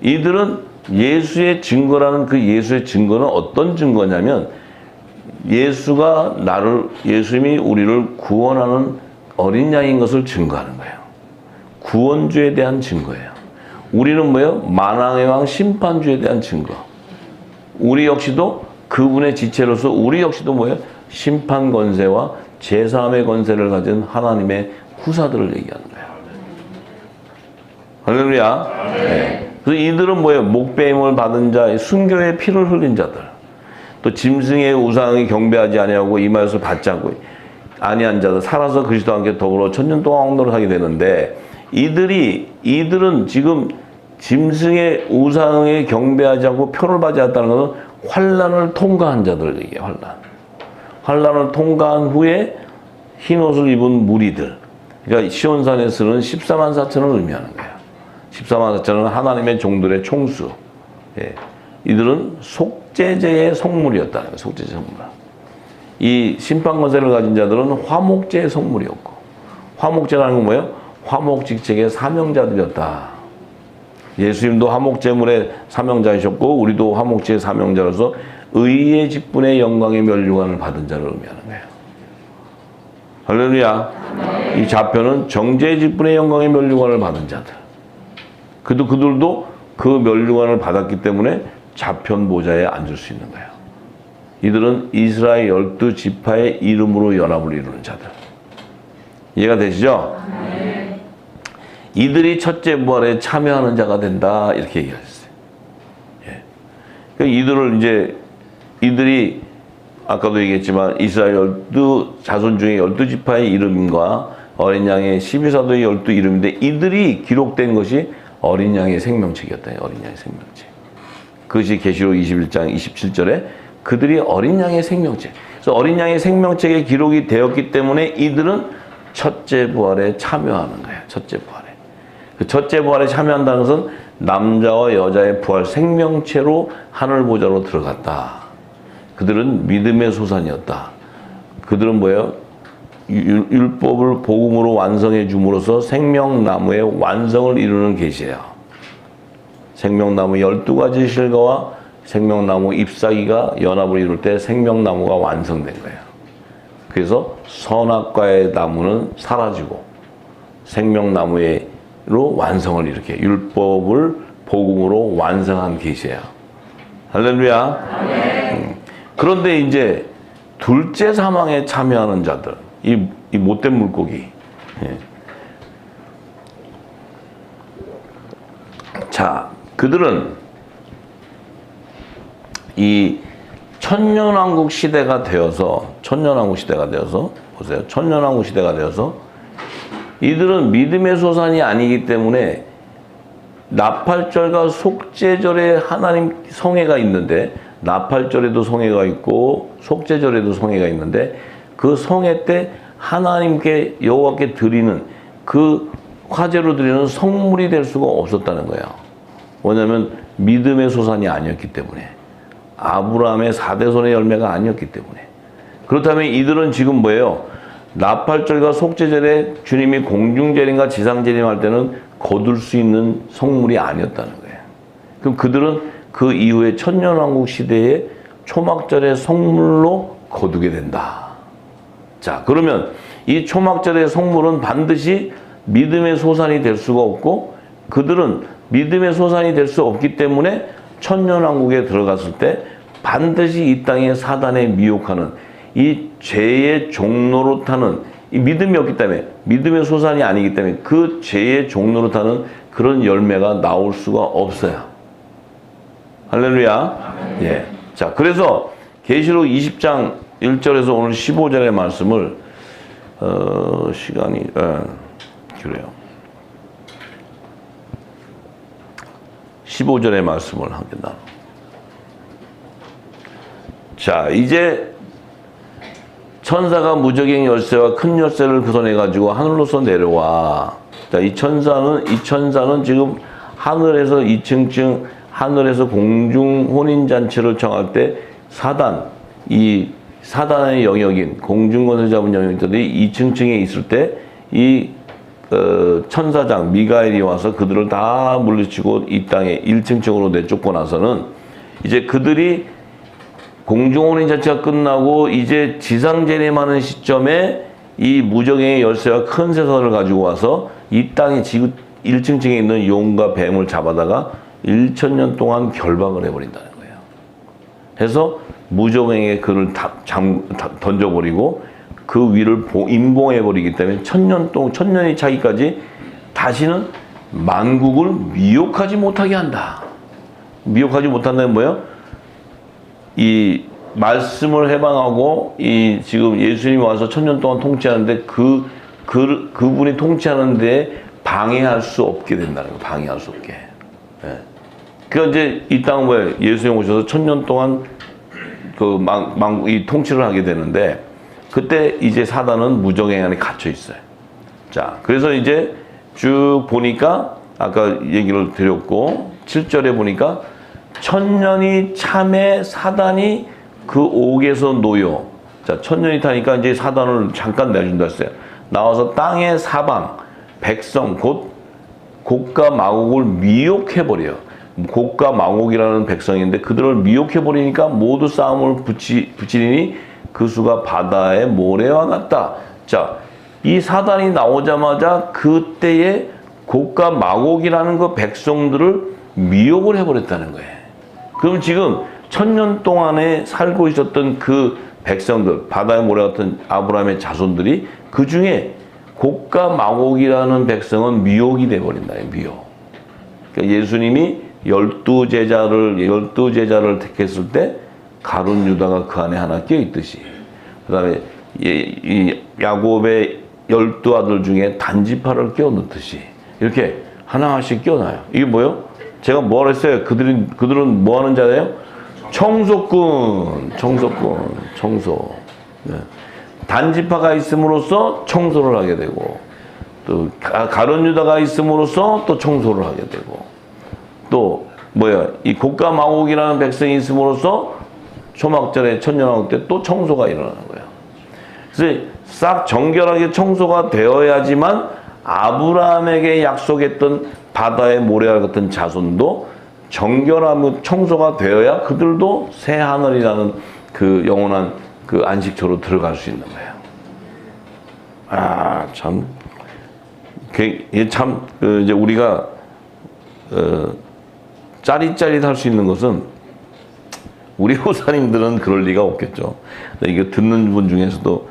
이들은 예수의 증거라는, 그 예수의 증거는 어떤 증거냐면, 예수님이 우리를 구원하는 어린 양인 것을 증거하는 거예요. 구원주에 대한 증거예요. 우리는 뭐예요? 만왕의 왕 심판주에 대한 증거. 우리 역시도 그분의 지체로서 우리 역시도 뭐예요? 심판 권세와 제3의 권세를 가진 하나님의 후사들을 얘기하는 거예요. 할렐루야. 네. 그래서 이들은 뭐예요? 목배임을 받은 자, 순교의 피를 흘린 자들. 또 짐승의 우상에 경배하지 아니하고 이 말씀을 받지 않고 아니한 자들, 살아서 그리스도와 함께 더불어 천년 동안 왕노를 하게 되는데, 이들은 지금 짐승의 우상에 경배하지 않고 표를 받지 않았다는 것은 환난을 통과한 자들 얘기해요. 환난을 통과한 후에 흰옷을 입은 무리들. 그러니까 시온산에 쓰는 14만 4천을 의미하는 거예요. 14만 4천은 하나님의 종들의 총수. 예. 이들은 속죄제의 성물이었다는 거예요. 속죄제 성물. 이 심판 권세를 가진 자들은 화목제의 성물이었고, 화목제라는 건 뭐예요? 화목직책의 사명자들이었다. 예수님도 화목제물의 사명자이셨고, 우리도 화목제의 사명자로서 의의 직분의 영광의 면류관을 받은 자를 의미하는 거예요. 할렐루야. 이 좌표는 정죄의 직분의 영광의 면류관을 받은 자들. 그들도 그 면류관을 받았기 때문에 좌편 보좌에 앉을 수 있는 거예요. 이들은 이스라엘 12지파의 이름으로 연합을 이루는 자들. 이해가 되시죠? 네. 이들이 첫째 부활에 참여하는 자가 된다, 이렇게 얘기하셨어요. 예. 그러니까 이들이 아까도 얘기했지만 이스라엘 자손 중에 12지파의 이름과 어린 양의 12사도의 12이름인데, 이들이 기록된 것이 어린 양의 생명책이었다. 어린 양의 생명책. 그것이 계시록 21장 27절에 그들이 어린 양의 생명책. 그래서 어린 양의 생명책에 기록이 되었기 때문에 이들은 첫째 부활에 참여하는 거예요. 첫째 부활에. 그 첫째 부활에 참여한다는 것은 남자와 여자의 부활 생명체로 하늘 보좌로 들어갔다. 그들은 믿음의 소산이었다. 그들은 뭐예요? 율법을 복음으로 완성해 줌으로써 생명나무의 완성을 이루는 계시예요. 생명나무 12가지 실과와 생명나무 잎사귀가 연합을 이룰 때 생명나무가 완성된 거예요. 그래서 선악과의 나무는 사라지고 생명나무로 완성을 이렇게, 율법을 복음으로 완성한 계시예요. 할렐루야. 그런데 이제 둘째 사망에 참여하는 자들, 이 못된 물고기. 예. 자, 그들은 이 천년왕국 시대가 되어서 보세요. 천년왕국 시대가 되어서 이들은 믿음의 소산이 아니기 때문에 나팔절과 속죄절에 하나님 성회가 있는데, 나팔절에도 성회가 있고 속죄절에도 성회가 있는데, 그 성회 때 하나님께 여호와께 드리는 그 화제로 드리는 성물이 될 수가 없었다는 거예요. 왜냐하면 믿음의 소산이 아니었기 때문에, 아브라함의 4대손의 열매가 아니었기 때문에. 그렇다면 이들은 지금 뭐예요? 나팔절과 속죄절에 주님이 공중재림과 지상재림할 때는 거둘 수 있는 성물이 아니었다는 거예요. 그럼 그들은 그 이후에 천년왕국 시대에 초막절의 성물로 거두게 된다. 자, 그러면 이 초막절의 성물은 반드시 믿음의 소산이 될 수가 없고, 그들은 믿음의 소산이 될 수 없기 때문에 천년왕국에 들어갔을 때 반드시 이 땅에 사단에 미혹하는, 이 죄의 종로로 타는, 이 믿음이 없기 때문에, 믿음의 소산이 아니기 때문에 그 죄의 종로로 타는 그런 열매가 나올 수가 없어요. 할렐루야. 예. 자, 그래서 계시록 20장 1절에서 오늘 15절의 말씀을 그래요. 15절의 말씀을 함께 나눠. 자, 이제 천사가 무적행 열쇠와 큰 열쇠를 그 손에 가지고 하늘로서 내려와. 자, 이 천사는 지금 하늘에서 2층층 하늘에서 공중 혼인잔치를 청할 때 이 사단의 영역인 공중권을 잡은 영역들이 2층층에 있을 때 이 천사장 미가엘이 와서 그들을 다 물리치고 이 땅에 1층층으로 내쫓고 나서는 이제 그들이 공중혼인 자체가 끝나고 이제 지상 재림하는 시점에 이 무적행의 열쇠와 큰 세선을 가지고 와서 이 땅에 지구 1층층에 있는 용과 뱀을 잡아다가 1000년 동안 결박을 해버린다는 거예요. 해서 무적행의 그를 던져버리고 그 위를 임봉해버리기 때문에 1000년이 차기까지 다시는 만국을 미혹하지 못하게 한다. 미혹하지 못한다는 뭐예요? 이 말씀을 해방하고 이 지금 예수님이 와서 1000년 동안 통치하는데 그분이 통치하는데 방해할 수 없게 된다는 거예요. 방해할 수 없게. 예. 그러니까 이제 이 땅은 뭐예요? 예수님 오셔서 1000년 동안 이 통치를 하게 되는데 그때 이제 사단은 무적행 안에 갇혀 있어요. 자, 그래서 이제 쭉 보니까 아까 얘기를 드렸고 7절에 보니까 1000년이 참에 사단이 그 옥에서 놓여. 자, 1000년이 타니까 이제 사단을 잠깐 내준다 했어요. 나와서 땅의 사방, 백성, 곧 곡과 마곡을 미혹해버려요. 곡과 마곡이라는 백성인데 그들을 미혹해버리니까 모두 싸움을 붙이니 그 수가 바다의 모래와 같다. 자, 이 사단이 나오자마자 그때에 곡과 마곡이라는 그 백성들을 미혹을 해버렸다는 거예요. 그럼 지금 1000년 동안에 살고 있었던 그 백성들, 바다의 모래 같은 아브라함의 자손들이 그 중에 곡과 마곡이라는 백성은 미혹이 돼버린다. 미혹. 그러니까 예수님이 12제자를 택했을 때 가룟 유다가 그 안에 하나 껴있듯이 그 다음에 이 야곱의 12아들 중에 단지파를 껴넣듯이 이렇게 하나씩 껴놔요. 이게 뭐예요? 제가 뭘 했어요? 그들은 뭐 하는 자예요? 청소. 네. 단지파가 있음으로써 청소를 하게 되고 또 가룟 유다가 있음으로써 또 청소를 하게 되고 또 이 곡과 마곡이라는 백성이 있음으로써 초막절에 천년왕국 때 또 청소가 일어나는 거예요. 그래서 싹 정결하게 청소가 되어야지만 아브라함에게 약속했던 바다의 모래와 같은 자손도 정결하고 청소가 되어야 그들도 새 하늘이라는 그 영원한 그 안식처로 들어갈 수 있는 거예요. 아, 참. 이제 우리가, 짜릿짜릿할 수 있는 것은 우리 호사님들은 그럴 리가 없겠죠. 이게 듣는 분 중에서도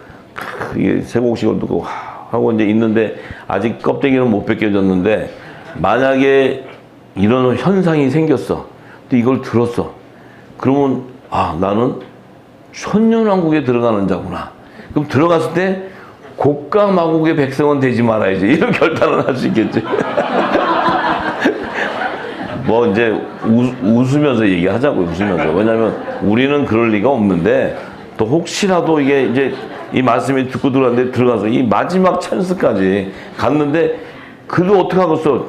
이게 세곡식을 듣고 하고 이제 있는데 아직 껍데기는 못 벗겨졌는데 만약에 이런 현상이 생겼어. 근데 이걸 들었어. 그러면 나는 천년왕국에 들어가는 자구나. 그럼 들어갔을 때 곡과 마곡의 백성은 되지 말아야지. 이런 결단을 할 수 있겠지. 이제 웃으면서 얘기하자고요. 웃으면서. 왜냐면 우리는 그럴 리가 없는데 또 혹시라도 이게 이제 이 말씀이 듣고 들어갔는데 들어가서 이 마지막 찬스까지 갔는데 그래도 어떻게 하겠어?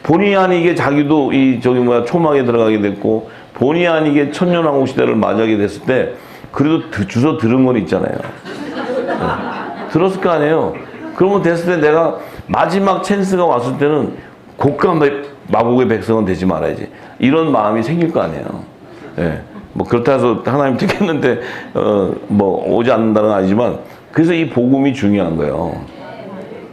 본의 아니게 자기도 초막에 들어가게 됐고 본의 아니게 천년왕국 시대를 맞이하게 됐을 때 그래도 주워 들은 건 있잖아요. 들었을 거 아니에요. 그러면 됐을 때 내가 마지막 찬스가 왔을 때는 곡과 마곡의 백성은 되지 말아야지. 이런 마음이 생길 거 아니에요. 예. 그렇다 해서 하나님 택했는데 오지 않는다는 건 아니지만 그래서 이 복음이 중요한 거예요.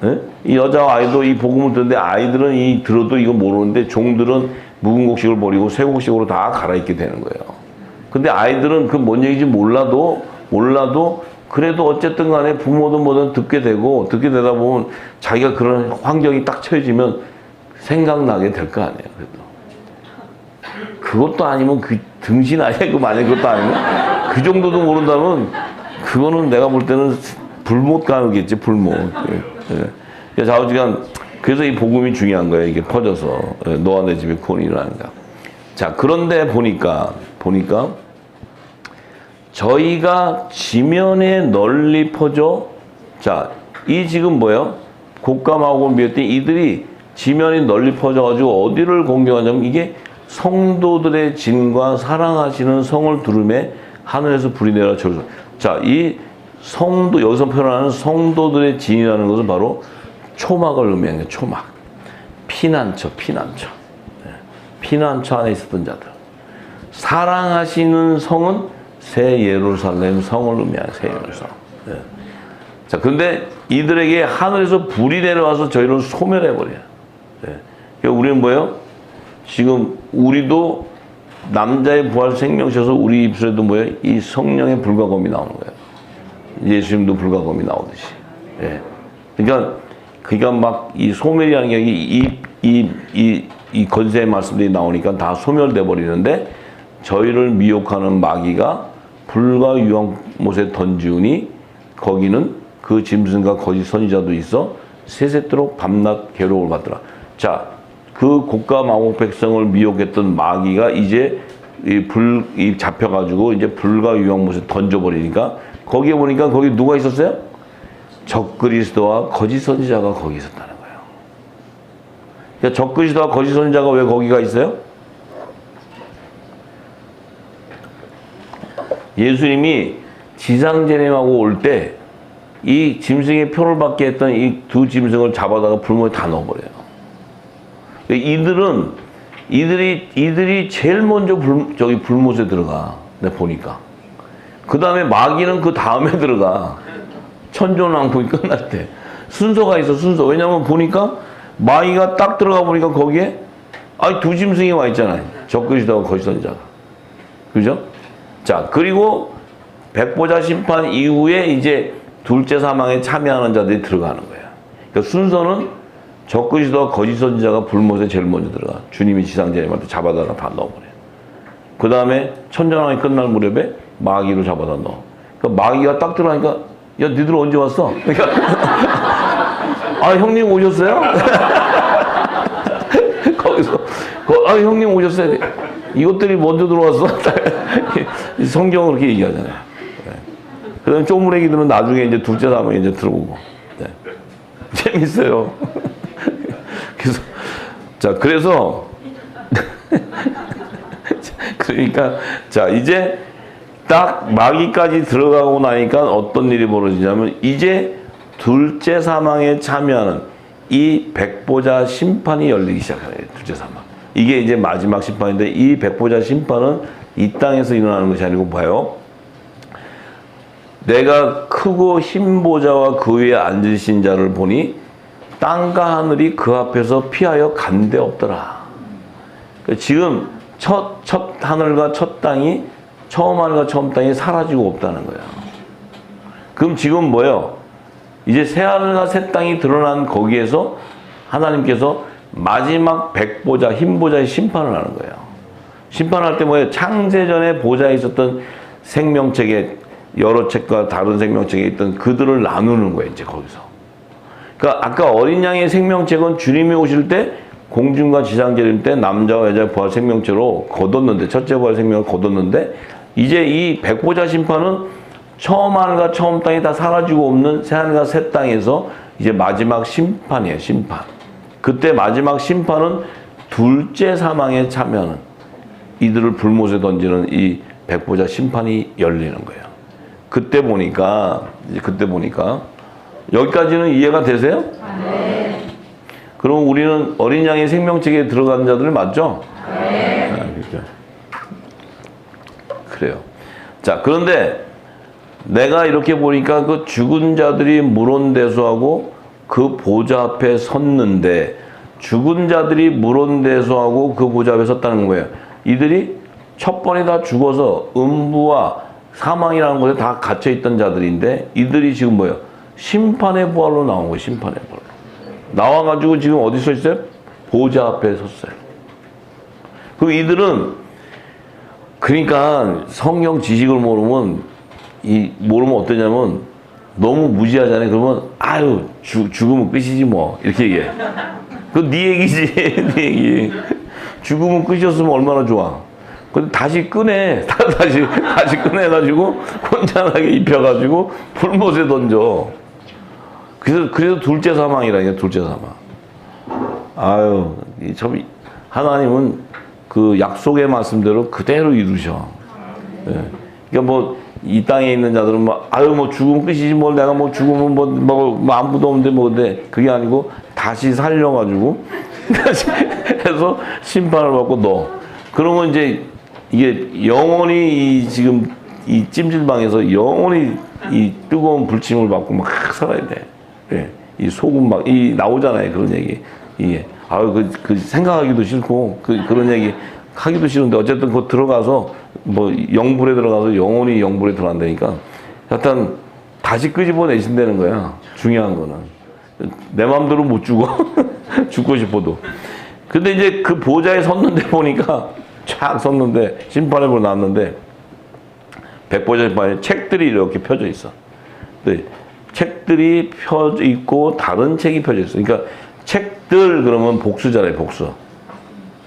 예? 이 여자와 아이도 이 복음을 듣는데 아이들은 들어도 이거 모르는데 종들은 묵은 곡식을 버리고 새 곡식으로 다 갈아입게 되는 거예요. 근데 아이들은 그 뭔 얘기인지 몰라도 그래도 어쨌든 간에 부모든 뭐든 듣게 되다 보면 자기가 그런 환경이 딱 처해지면 생각나게 될 거 아니에요. 그래도 그것도 아니면 그 등신 아니야? 만약에 그것도 아니면 그 정도도 모른다면 그거는 내가 볼 때는 불못 가겠지. 불못. 예. 좌우지간 그래서 이 복음이 중요한 거예요. 이게 퍼져서 너와 내 집에 구원이 일어나는가. 자, 그런데 보니까 저희가 지면에 널리 퍼져. 자, 이 지금 뭐예요? 곶감하고 미었더니 이들이 지면이 널리 퍼져가지고 어디를 공격하냐면 이게 성도들의 진과 사랑하시는 성을 두름에 하늘에서 불이 내려 저기서. 자, 이 성도, 여기서 표현하는 성도들의 진이라는 것은 바로 초막을 의미하는 거예요. 초막. 피난처. 피난처 안에 있었던 자들. 사랑하시는 성은 새 예루살렘 성을 의미하는 새 예루살렘. 네. 자, 근데 이들에게 하늘에서 불이 내려와서 저희를 소멸해버려요. 네. 그러니까 우리는 뭐예요? 지금 우리도 남자의 부활 생명체에서 우리 입술에도 뭐예요? 이 성령의 불과 검이 나오는 거예요. 예수님도 불과 검이 나오듯이. 네. 그러니까 막 이 소멸이라는 게 이 건세의 말씀들이 나오니까 다 소멸돼 버리는데 저희를 미혹하는 마귀가 불과 유황못에 던지우니 거기는 그 짐승과 거짓 선지자도 있어 세세토록 밤낮 괴로움을 받더라. 자, 그 고가 마곡 백성을 미혹했던 마귀가 이제 이 잡혀가지고 이제 불과 유황못에 던져버리니까 거기에 보니까 거기 누가 있었어요? 적그리스도와 거짓 선지자가 거기 있었다는 거예요. 그러니까 적그리스도와 거짓 선지자가 왜 거기가 있어요? 예수님이 지상재림하고 올 때 이 짐승의 표를 받게 했던 이 두 짐승을 잡아다가 불못에 다 넣어버려요. 이들이 제일 먼저 불못에 들어가. 내가 보니까. 그 다음에 마귀는 그 다음에 들어가. 천존왕국이 끝날 때. 순서가 있어, 순서. 왜냐면 보니까 마귀가 딱 들어가 보니까 거기에 두 짐승이 와 있잖아요. 적그리스도와 거짓 선지자가. 그죠? 자, 그리고 백보자 심판 이후에 이제 둘째 사망에 참여하는 자들이 들어가는 거예요. 그러니까 순서는 적그리스도와 거짓 선지자가 불못에 제일 먼저 들어가. 주님이 지상재림할 때 잡아다가 다 넣어버려요. 그 다음에 천전왕이 끝날 무렵에 마귀로 잡아다 넣어. 그러니까 마귀가 딱 들어가니까 야, 니들 언제 왔어? 그러니까 형님 오셨어요? 거기서 형님 오셨어요? 이것들이 먼저 들어왔어? 성경은 그렇게 얘기하잖아요. 그 다음에 쪼무레기들은 나중에 이제 둘째 사망에 이제 들어오고. 네. 재밌어요. 그래서 그러니까 자, 이제 딱 마귀까지 들어가고 나니까 어떤 일이 벌어지냐면 이제 둘째 사망에 참여하는 이 백보자 심판이 열리기 시작해요. 둘째 사망. 이게 이제 마지막 심판인데 이 백보자 심판은 이 땅에서 일어나는 것이 아니고 봐요. 내가 크고 흰 보좌와 그 위에 앉으신 자를 보니 땅과 하늘이 그 앞에서 피하여 간데 없더라. 지금 첫 하늘과 첫 땅이 처음 하늘과 처음 땅이 사라지고 없다는 거예요. 그럼 지금 뭐예요? 이제 새 하늘과 새 땅이 드러난 거기에서 하나님께서 마지막 백보자, 흰 보좌의 심판을 하는 거예요. 심판할 때 뭐예요? 창세전에 보좌에 있었던 생명책에 여러 책과 다른 생명책에 있던 그들을 나누는 거예요. 이제 거기서. 그러니까 아까 어린 양의 생명책은 주님이 오실 때 공중과 지상재림 때 남자와 여자의 부활 생명체로 거뒀는데 첫째 부활 생명을 거뒀는데 이제 이 백보자 심판은 처음 하늘과 처음 땅이 다 사라지고 없는 새 하늘과 새 땅에서 이제 마지막 심판이에요. 심판. 그때 마지막 심판은 둘째 사망에 참여하는 이들을 불못에 던지는 이 백보자 심판이 열리는 거예요. 그때 보니까 여기까지는 이해가 되세요? 네. 그럼 우리는 어린 양의 생명책에 들어간 자들 맞죠? 네. 그렇죠. 그래요. 자, 그런데 내가 이렇게 보니까 그 죽은 자들이 물온대소하고 그 보좌 앞에 섰는데 죽은 자들이 물온대소하고 그 보좌 앞에 섰다는 거예요. 이들이 첫 번에 다 죽어서 음부와 사망이라는 곳에 다 갇혀있던 자들인데 이들이 지금 뭐예요? 심판의 부활로 나온 거예요. 심판의 부활로. 나와가지고 지금 어디 서 있어요? 보좌 앞에 섰어요. 그럼 이들은 그러니까 성경 지식을 모르면 어떠냐면 너무 무지하잖아요. 그러면 죽으면 끝이지 뭐 이렇게 얘기해. 그건 네 얘기지. 네 얘기. 죽으면 끝이었으면 얼마나 좋아. 근데 다시 꺼내. 다시 꺼내가지고, 혼자하게 입혀가지고, 불못에 던져. 그래서 둘째 사망이라니까, 둘째 사망. 아유, 참, 하나님은 그 약속의 말씀대로 그대로 이루셔. 예. 그러니까 뭐, 이 땅에 있는 자들은 뭐, 아유, 뭐, 죽으면 끝이지, 뭘 내가 뭐, 죽으면 뭐 아무도 없는데 뭐, 근데 그게 아니고, 다시 살려가지고, 다시 해서 심판을 받고 넣어. 그러면 이제, 이게 영원히 지금 이 찜질방에서 영원히 이 뜨거운 불침을 받고 막 살아야 돼. 예. 이 소금 막, 나오잖아요. 그런 얘기. 이게. 아유, 생각하기도 싫고, 그런 얘기 하기도 싫은데, 어쨌든 그 들어가서, 뭐, 영불에 들어가서 영원히 영불에 들어간다니까. 하여튼, 다시 끄집어내신다는 거야. 중요한 거는. 내 맘대로 못 죽어. 죽고 싶어도. 근데 이제 그 보좌에 섰는데 보니까, 촥 섰는데, 심판에 보러 나왔는데, 백보자 심판에 책들이 이렇게 펴져 있어. 네. 책들이 펴져 있고, 다른 책이 펴져 있어. 그러니까, 책들 그러면 복수잖아요, 복수.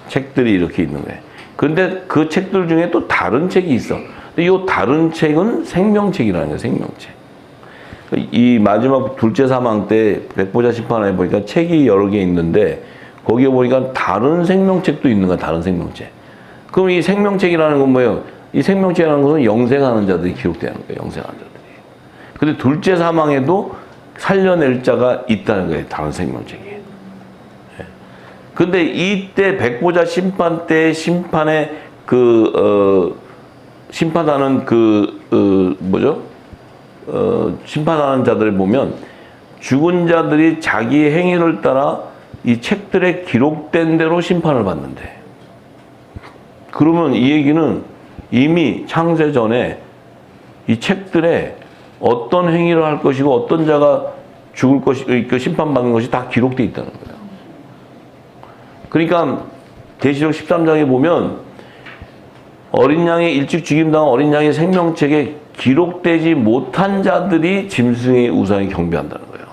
책들이 이렇게 있는 거예요. 근데 그 책들 중에 또 다른 책이 있어. 근데 이 다른 책은 생명책이라는 거예요, 생명책. 이 마지막 둘째 사망 때 백보자 심판에 보니까 책이 여러 개 있는데 거기에 보니까 다른 생명책도 있는 거야, 다른 생명책. 그럼 이 생명책이라는 건 뭐예요? 이 생명책이라는 것은 영생하는 자들이 기록되는 거예요, 영생하는 자들이. 근데 둘째 사망에도 살려낼 자가 있다는 거예요, 다른 생명책이. 근데 이때 백보자 심판 때 심판에 심판하는 심판하는 자들을 보면 죽은 자들이 자기 행위를 따라 이 책들에 기록된 대로 심판을 받는데. 그러면 이 얘기는 이미 창세 전에 이 책들에 어떤 행위를 할 것이고 어떤 자가 죽을 것이, 그 심판받는 것이 다 기록되어 있다는 거예요. 그러니까 계시록 13장에 보면 어린 양의 일찍 죽임당한 어린 양의 생명책에 기록되지 못한 자들이 짐승의 우상에 경배한다는 거예요.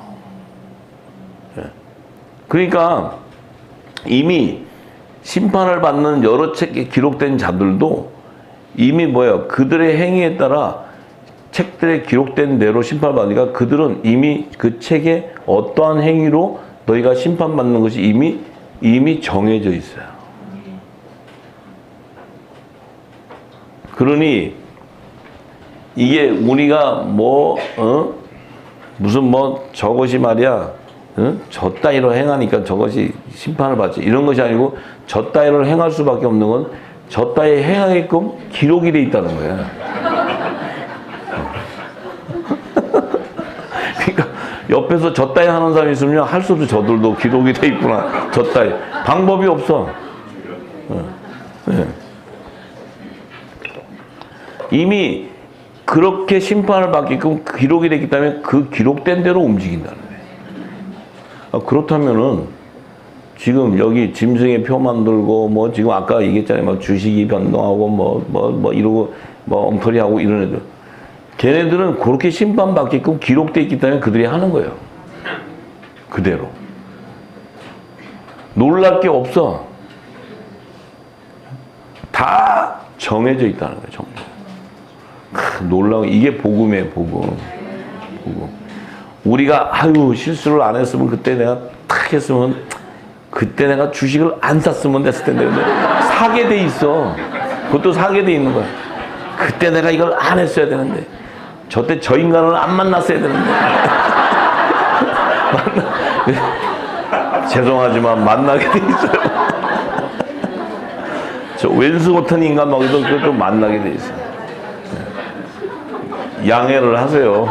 그러니까 이미 심판을 받는 여러 책에 기록된 자들도 이미 뭐예요? 그들의 행위에 따라 책들에 기록된 대로 심판을 받으니까 그들은 이미 그 책에 어떠한 행위로 너희가 심판받는 것이 이미 정해져 있어요. 그러니 이게 우리가 무슨 저것이 말이야, 저 따위로 행하니까 저것이 심판을 받지 이런 것이 아니고 저 따위로 행할 수밖에 없는 건 저 따위 행하게끔 기록이 돼 있다는 거야. 그러니까 옆에서 저 따위 하는 사람이 있으면 할 수도 저들도 기록이 돼 있구나. 저 따위 방법이 없어. 이미 그렇게 심판을 받게끔 기록이 됐기 때문에 그 기록된 대로 움직인다는 거예요. 그렇다면은 지금 여기 짐승의 표 만들고 지금 아까 얘기했잖아요. 주식이 변동하고 이러고 엉터리하고 이런 애들. 걔네들은 그렇게 심판받게끔 기록돼 있기 때문에 그들이 하는 거예요. 그대로. 놀랄 게 없어. 다 정해져 있다는 거예요. 전부. 놀라워. 이게 복음이에요, 복음. 우리가 실수를 안 했으면 그때 내가 탁 했으면 그때 내가 주식을 안 샀으면 됐을 텐데 근데 사게 돼 있어. 그것도 사게 돼 있는 거야. 그때 내가 이걸 안 했어야 되는데 저때 저 인간을 안 만났어야 되는데 죄송하지만 만나게 돼 있어요. 저 왼수 같은 인간 먹이도 그것도 만나게 돼 있어요. 양해를 하세요.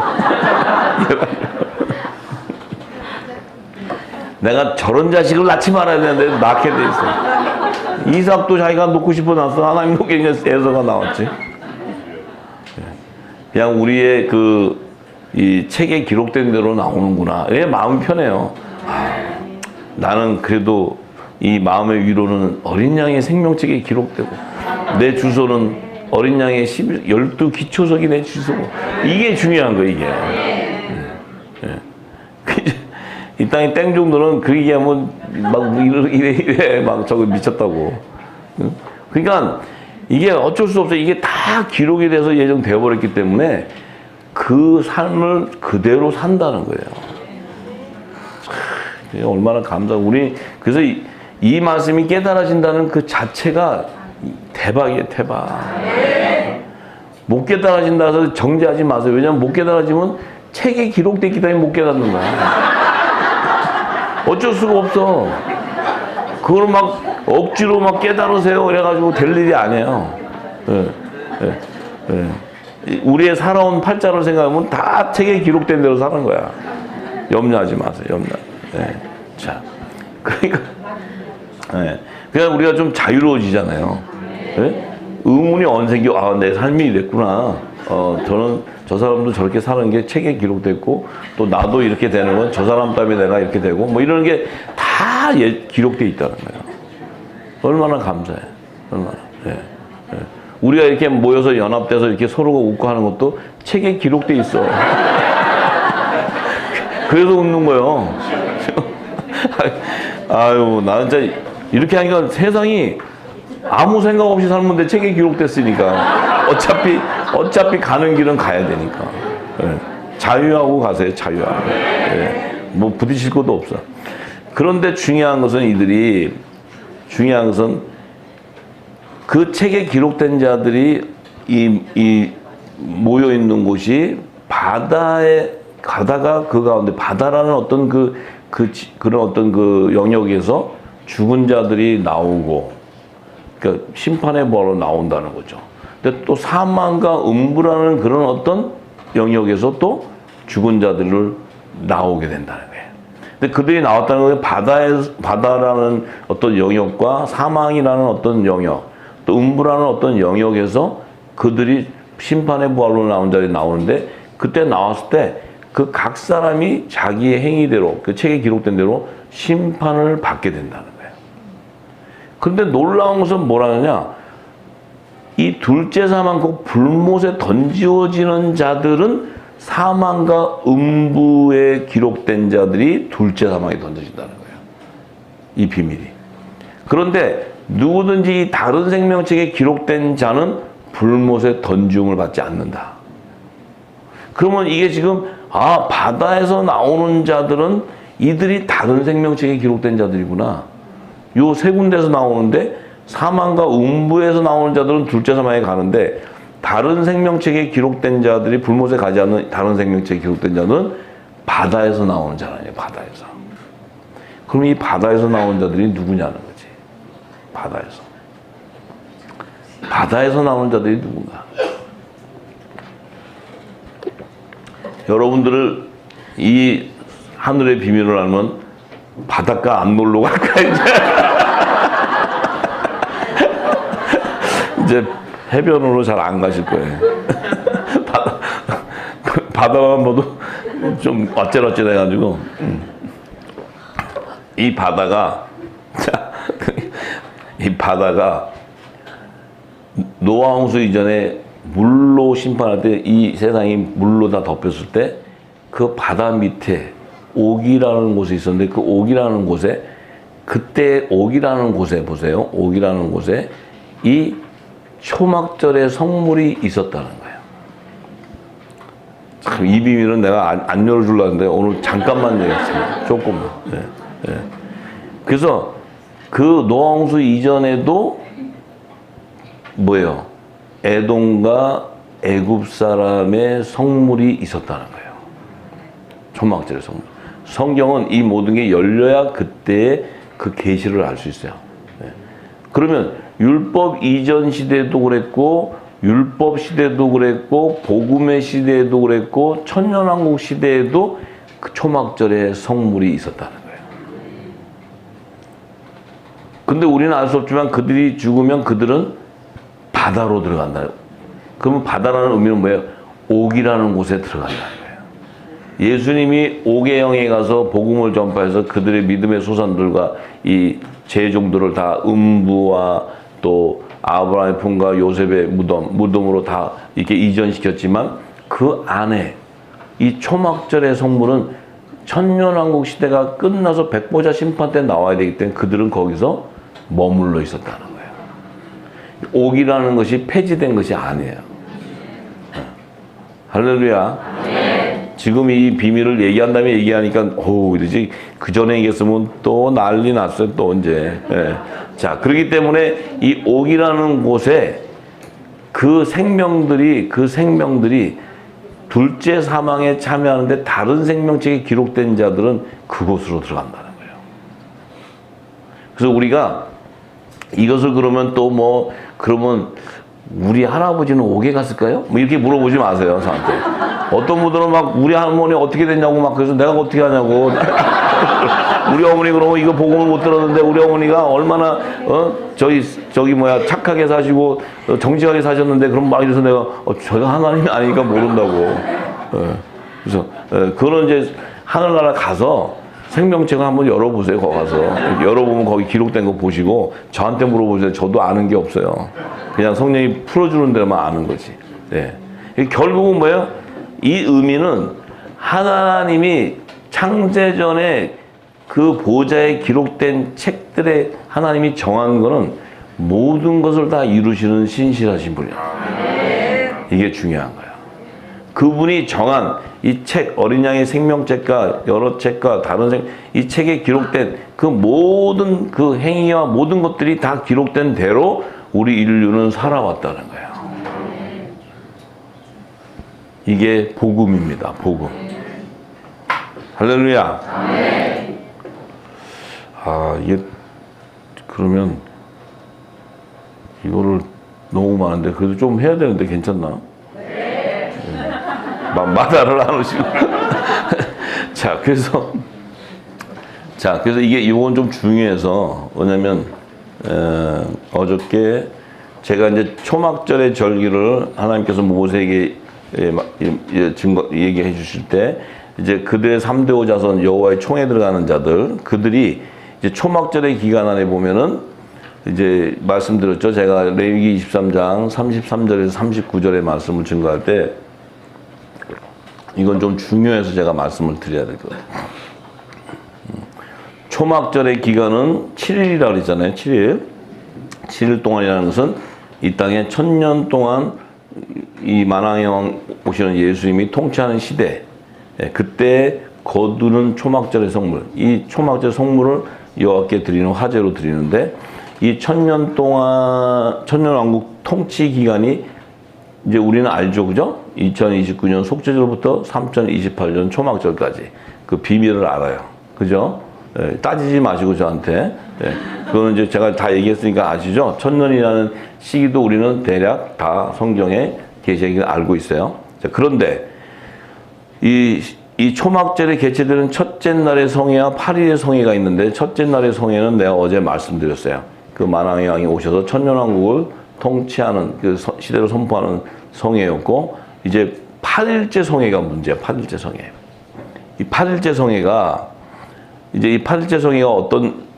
내가 저런 자식을 낳지 말아야 되는데 낳게 돼 있어. 이삭도 자기가 놓고 싶어 낳았어. 하나님 놓게 이제 에서가 나왔지. 그냥 우리의 이 책에 기록된 대로 나오는구나. 왜 마음이 편해요. 나는 그래도 이 마음의 위로는 어린 양의 생명책에 기록되고 내 주소는 어린 양의 12 기초석이 내 주소고 이게 중요한 거예요. 이게. 이 땅의 땡종들은 그 얘기하면 이래 저거 미쳤다고. 그러니까 이게 어쩔 수 없어요. 이게 다 기록이 돼서 예정되어 버렸기 때문에 그 삶을 그대로 산다는 거예요. 참, 얼마나 우리 그래서 이 말씀이 깨달아진다는 그 자체가 대박이에요, 대박. 못 깨달아진다 해서 정죄하지 마세요. 왜냐하면 못 깨달아지면 책에 기록됐기 때문에 못 깨닫는 거야. 어쩔 수가 없어. 그걸 막 억지로 막 깨달으세요 그래가지고 될 일이 아니에요. 예, 예, 예. 우리의 살아온 팔자를 생각하면 다 책에 기록된 대로 사는 거야. 염려하지 마세요. 예. 자, 그러니까 그냥 우리가 좀 자유로워지잖아요. 예? 의문이 언생겨. 아, 내 삶이 이랬구나. 저는 저 사람도 저렇게 사는 게 책에 기록됐고 또 나도 이렇게 되는 건 저 사람 때문에 내가 이렇게 되고 뭐 이런 게 다 기록돼 있다는 거예요. 얼마나 감사해. 얼마나. 예. 예. 우리가 이렇게 모여서 연합돼서 이렇게 서로가 웃고 하는 것도 책에 기록돼 있어. 그래서 웃는 거예요. 아유, 나 진짜 이렇게 하니까 세상이 아무 생각 없이 살면 돼. 책에 기록됐으니까. 어차피 가는 길은 가야 되니까. 예. 자유하고 가세요, 자유하고. 예. 뭐 부딪힐 것도 없어. 그런데 중요한 것은 그 책에 기록된 자들이 이 모여 있는 곳이 바다에 가다가 그 가운데 바다라는 어떤 그런 어떤 그 영역에서 죽은 자들이 나오고 그러니까 심판의 벌로 나온다는 거죠. 근데 또 사망과 음부라는 그런 어떤 영역에서 또 죽은 자들을 나오게 된다는 거예요. 근데 그들이 나왔다는 건 바다라는 어떤 영역과 사망이라는 어떤 영역, 또 음부라는 어떤 영역에서 그들이 심판의 부활로 나온 자들이 나오는데 그때 나왔을 때 그 각 사람이 자기의 행위대로 그 책에 기록된 대로 심판을 받게 된다는 거예요. 그런데 놀라운 것은 뭐라느냐? 이 둘째 사망 곧 불못에 던지어지는 자들은 사망과 음부에 기록된 자들이 둘째 사망에 던져진다는 거예요. 이 비밀이. 그런데 누구든지 다른 생명책에 기록된 자는 불못에 던짐을 받지 않는다. 그러면 이게 지금 바다에서 나오는 자들은 이들이 다른 생명책에 기록된 자들이구나. 요 세 군데에서 나오는데 사망과 음부에서 나오는 자들은 둘째 사망에 가는데 다른 생명책에 기록된 자들이 불못에 가지 않는 다른 생명책에 기록된 자는 바다에서 나오는 자라니, 바다에서. 그럼 이 바다에서 나오는 자들이 누구냐는 거지. 바다에서 나오는 자들이 누군가. 여러분들을 이 하늘의 비밀을 알면 바닷가 안 놀러 갈까 이제 해변으로 잘 안 가실 거예요. 바다만 봐도 좀 어째어째해가지고 이 바다가 노아 홍수 이전에 물로 심판할 때 이 세상이 물로 다 덮였을 때 그 바다 밑에 옥이라는 곳이 있었는데 그 옥이라는 곳에 그때 옥이라는 곳에 보세요. 옥이라는 곳에 이 초막절의 성물이 있었다는 거예요. 참 이 비밀은 내가 안 열어주려고 했는데 오늘 잠깐만 얘기했습니다. 조금만. 네, 네. 그래서 그 노아 홍수 이전에도 뭐예요? 에돔과 애굽 사람의 성물이 있었다는 거예요. 초막절의 성물. 성경은 이 모든 게 열려야 그때의 그 계시를 알 수 있어요. 네. 그러면 율법 이전 시대도 그랬고 율법 시대도 그랬고 복음의 시대에도 그랬고 천년왕국 시대에도 그 초막절의 성물이 있었다는 거예요. 근데 우리는 알 수 없지만 그들이 죽으면 그들은 바다로 들어간다. 그러면 바다라는 의미는 뭐예요? 옥이라는 곳에 들어간다는 거예요. 예수님이 옥의 영에 가서 복음을 전파해서 그들의 믿음의 소산들과 이 제종들을 다 음부와 또 아브라함의 품과 요셉의 무덤으로 다 이렇게 이전시켰지만 그 안에 이 초막절의 성물은 천년왕국 시대가 끝나서 백보자 심판 때 나와야 되기 때문에 그들은 거기서 머물러 있었다는 거예요. 옥이라는 것이 폐지된 것이 아니에요. 할렐루야. 지금 이 비밀을 얘기한 다음에 얘기하니까 이러지 그 전에 얘기했으면 또 난리 났어요. 또 언제. 예. 자, 그렇기 때문에 이 옥이라는 곳에 그 생명들이 둘째 사망에 참여하는데 다른 생명책에 기록된 자들은 그곳으로 들어간다는 거예요. 그래서 우리가 이것을 그러면 또 뭐 그러면 우리 할아버지는 옥에 갔을까요? 뭐 이렇게 물어보지 마세요, 저한테. 어떤 분들은 막 우리 할머니 어떻게 됐냐고 막 그래서 내가 어떻게 하냐고. 우리 어머니 그러면 이거 복음을 못 들었는데 우리 어머니가 얼마나 저기 뭐야 착하게 사시고 정직하게 사셨는데 그럼 막 이래서 내가 제가 하나님이 아니니까 모른다고. 그래서 그런 이제 하늘나라 가서 생명책을 한번 열어보세요. 거기 가서 열어보면 거기 기록된 거 보시고 저한테 물어보세요. 저도 아는 게 없어요. 그냥 성령이 풀어주는 데만 아는 거지. 네. 결국은 뭐예요? 이 의미는 하나님이 창세전에 그 보좌에 기록된 책들에 하나님이 정한 거는 모든 것을 다 이루시는 신실하신 분이야. 이게 중요한 거야. 그분이 정한 이 책, 어린 양의 생명책과 여러 책과 다른 이 책에 기록된 그 모든 그 행위와 모든 것들이 다 기록된 대로 우리 인류는 살아왔다는 거예요. 이게 복음입니다. 복음. 할렐루야. 이게 그러면 이거를 너무 많은데 그래도 좀 해야 되는데 괜찮나? 마다를 안 하시고. 그래서 이게 이건 좀 중요해서 왜냐면 어저께 제가 이제 초막절의 절기를 하나님께서 모세에게 얘기해 주실 때 이제 그들의 3대 5자손 여호와의 총에 들어가는 자들 그들이 이제 초막절의 기간 안에 보면은 이제 말씀드렸죠. 제가 레위기 23장 33절에서 39절의 말씀을 증거할 때 이건 좀 중요해서 제가 말씀을 드려야 될 것 같아요. 초막절의 기간은 7일이라고 그랬잖아요. 7일. 7일 동안이라는 것은 이 땅에 1000년 동안 이 만왕의 왕 오시는 예수님이 통치하는 시대, 그때 거두는 초막절의 성물, 이 초막절 성물을 여호와께 드리는 화제로 드리는데 이 1000년 동안 1000년 왕국 통치 기간이 이제 우리는 알죠, 그죠? 2029년 속죄절부터 3028년 초막절까지 그 비밀을 알아요, 그죠? 따지지 마시고 저한테. 그거는 이제 제가 다 얘기했으니까 아시죠? 1000년이라는 시기도 우리는 대략 다 성경에 계시하기를 알고 있어요. 그런데 이 초막절에 개최되는 첫째 날의 성회와 8일의 성회가 있는데 첫째 날의 성회는 내가 어제 말씀드렸어요. 그 만왕의 왕이 오셔서 천년왕국을 통치하는 그 시대를 선포하는 성회였고 이제 8일째 성회가 문제야. 8일째 성회. 이 8일째 성회가 이제 이 8일째 성회가 어떤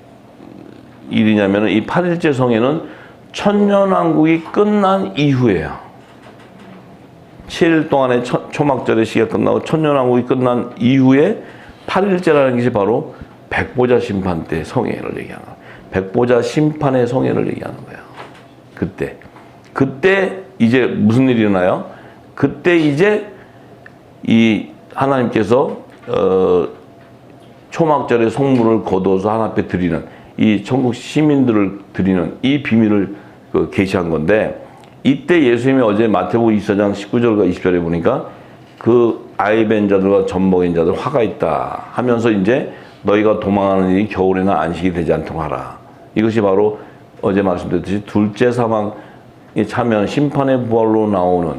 일이냐면은 이 8일째 성회는 천년왕국이 끝난 이후에요. 7일 동안의 초막절의 시기가 끝나고 천년왕국이 끝난 이후에 8일째라는 것이 바로 백보자 심판 때 성회를 얘기하는 거예요. 백보자 심판의 성회를 얘기하는 거예요. 그때 이제 무슨 일이 일어나요? 그때 이제 이 하나님께서 초막절의 성물을 거두어서 하나님 앞에 드리는 이 천국 시민들을 드리는 이 비밀을 계시한 건데 이때 예수님이 어제 마태복음 24장 19절과 20절에 보니까 그 아이 벤 자들과 젖 먹인 자들 화가 있다 하면서 이제 너희가 도망하는 일이 겨울에는 안식이 되지 않도록 하라. 이것이 바로 어제 말씀드렸듯이 둘째 사망에 참여한 심판의 부활로 나오는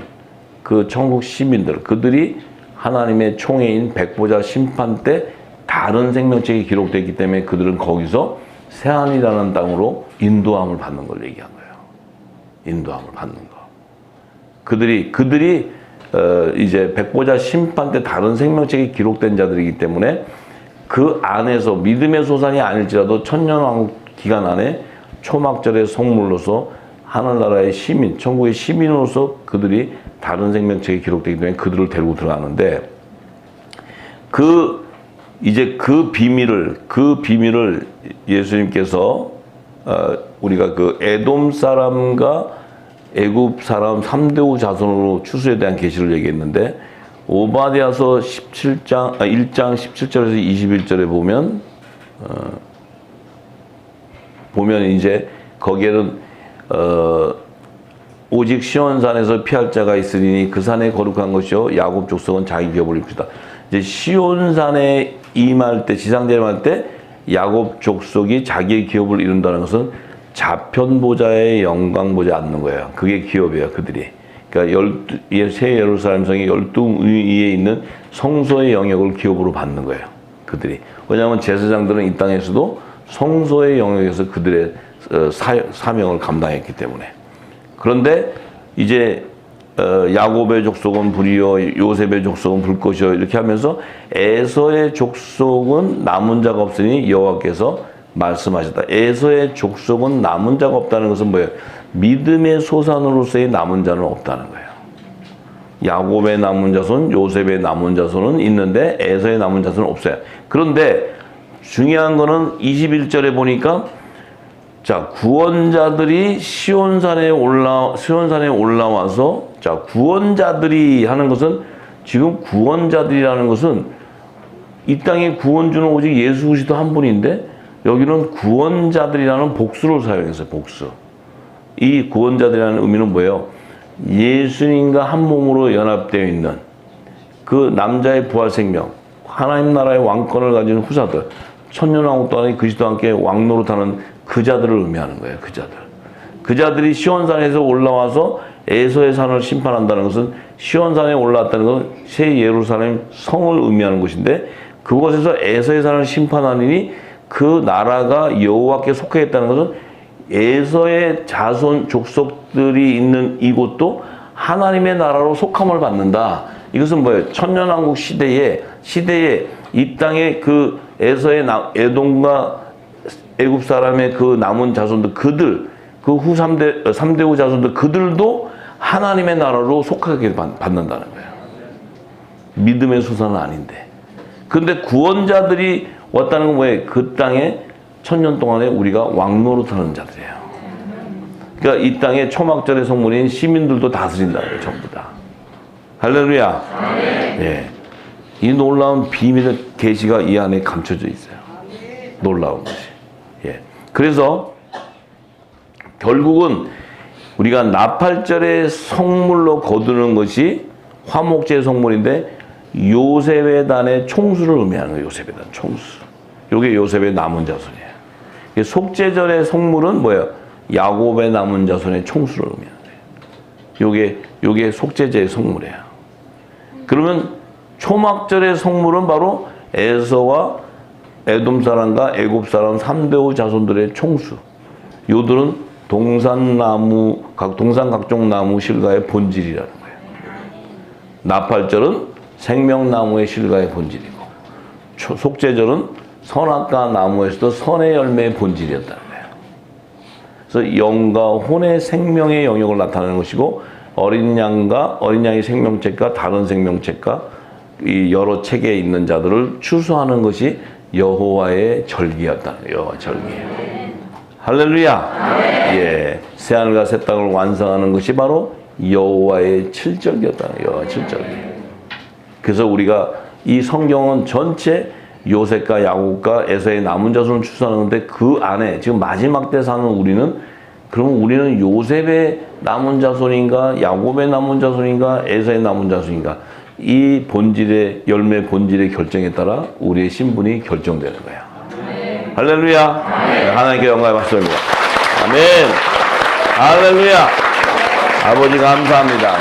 그 천국 시민들 그들이 하나님의 총회인 백보자 심판 때 다른 생명책이 기록되기 때문에 그들은 거기서 새하늘이라는 땅으로 인도함을 받는 걸 얘기한 거예요. 인도함을 받는 거. 그들이 이제 백보자 심판 때 다른 생명책이 기록된 자들이기 때문에 그 안에서 믿음의 소산이 아닐지라도 천년왕국 기간 안에 초막절의 성물로서 하늘나라의 시민, 천국의 시민으로서 그들이 다른 생명책이 기록되기 때문에 그들을 데리고 들어가는데 이제 그 비밀을 예수님께서 우리가 그 에돔 사람과 애굽 사람 3대5 자손으로 추수에 대한 계시를 얘기했는데 오바댜서 1장 17절에서 21절에 보면 이제 거기에는 오직 시온산에서 피할 자가 있으리니 그 산에 거룩한 것이요 야곱 족속은 자기 기업을 입히다. 이제 시온산에 임할 때 지상제를 할 때 야곱 족속이 자기의 기업을 이룬다는 것은 자편 보좌의 영광 보지 않는 거예요. 그게 기업이에요, 그들이. 그러니까 새 예루살렘 성이 12위에 있는 성소의 영역을 기업으로 받는 거예요, 그들이. 왜냐하면 제사장들은 이 땅에서도 성소의 영역에서 그들의 사명을 감당했기 때문에. 그런데 이제 야곱의 족속은 불이요 요셉의 족속은 불꽃이요 이렇게 하면서 에서의 족속은 남은 자가 없으니 여호와께서 말씀하셨다. 에서의 족속은 남은 자가 없다는 것은 뭐예요? 믿음의 소산으로서의 남은 자는 없다는 거예요. 야곱의 남은 자손, 요셉의 남은 자손은 있는데 에서의 남은 자손은 없어요. 그런데 중요한 거는 21절에 보니까 자, 구원자들이 시온산에 올라와서 자, 구원자들이 하는 것은 지금 구원자들이라는 것은 이 땅에 구원주는 오직 예수 그리스도 한 분인데 여기는 구원자들이라는 복수를 사용했어요. 복수. 이 구원자들이라는 의미는 뭐예요? 예수님과 한 몸으로 연합되어 있는 그 남자의 부활 생명, 하나님 나라의 왕권을 가진 후사들, 천년왕국 동안에 그리스도와 함께 왕노릇하는 그 자들을 의미하는 거예요. 그 자들. 그 자들이 시온산에서 올라와서 에서의 산을 심판한다는 것은 시온산에 올라왔다는 것은 새 예루살렘 성을 의미하는 것인데 그곳에서 에서의 산을 심판하니 그 나라가 여호와께 속해 있다는 것은 에서의 자손 족속들이 있는 이곳도 하나님의 나라로 속함을 받는다. 이것은 뭐예요? 천년왕국 시대에 이 땅에 그 에서의 에돔과 애굽 사람의 그 남은 자손들 그들 그 후 3대5 자손들 그들도 하나님의 나라로 속하게 받는다는 거예요. 믿음의 수사는 아닌데. 그런데 구원자들이 왔다는 건 뭐예요? 그 땅에 천년 동안에 우리가 왕노릇하는 자들이에요. 그러니까 이 땅에 초막절의 성물인 시민들도 다스린다는 거예요. 전부 다. 할렐루야. 예. 이 놀라운 비밀의 계시가 이 안에 감춰져 있어요. 놀라운 것이. 예. 그래서 결국은 우리가 나팔절의 성물로 거두는 것이 화목제의 성물인데 요셉의 단의 총수를 의미하는 거예요. 요셉의 단 총수. 이게 요셉의 남은 자손이에요. 속죄절의 성물은 뭐예요? 야곱의 남은 자손의 총수를 의미하는 거예요. 요게 속죄제의 성물이에요. 그러면 초막절의 성물은 바로 에서와 에돔 사람과 애굽 사람 3대5 자손들의 총수. 요들은 동산 각종 나무 실과의 본질이라는 거예요. 나팔절은 생명나무의 실과의 본질이고 속죄절은 선악과 나무에서도 선의 열매의 본질이었다는 거예요. 그래서 영과 혼의 생명의 영역을 나타내는 것이고 어린 양의 생명책과 다른 생명책과 이 여러 책에 있는 자들을 추수하는 것이 여호와의 절기였다는 거예요. 여호와 절기. 할렐루야. 예, 새 하늘과 새 땅을 완성하는 것이 바로 여호와의 칠절기였다는 거예요. 여호와 칠절기. 그래서 우리가 이 성경은 전체 요셉과 야곱과 에서의 남은 자손을 추수하는데 그 안에 지금 마지막 때 사는 우리는 그러면 우리는 요셉의 남은 자손인가 야곱의 남은 자손인가 에서의 남은 자손인가 이 본질의 열매 본질의 결정에 따라 우리의 신분이 결정되는 거예요. 할렐루야. 네, 하나님께 영광의 말씀입니다. 아멘. 할렐루야. 아버지 감사합니다.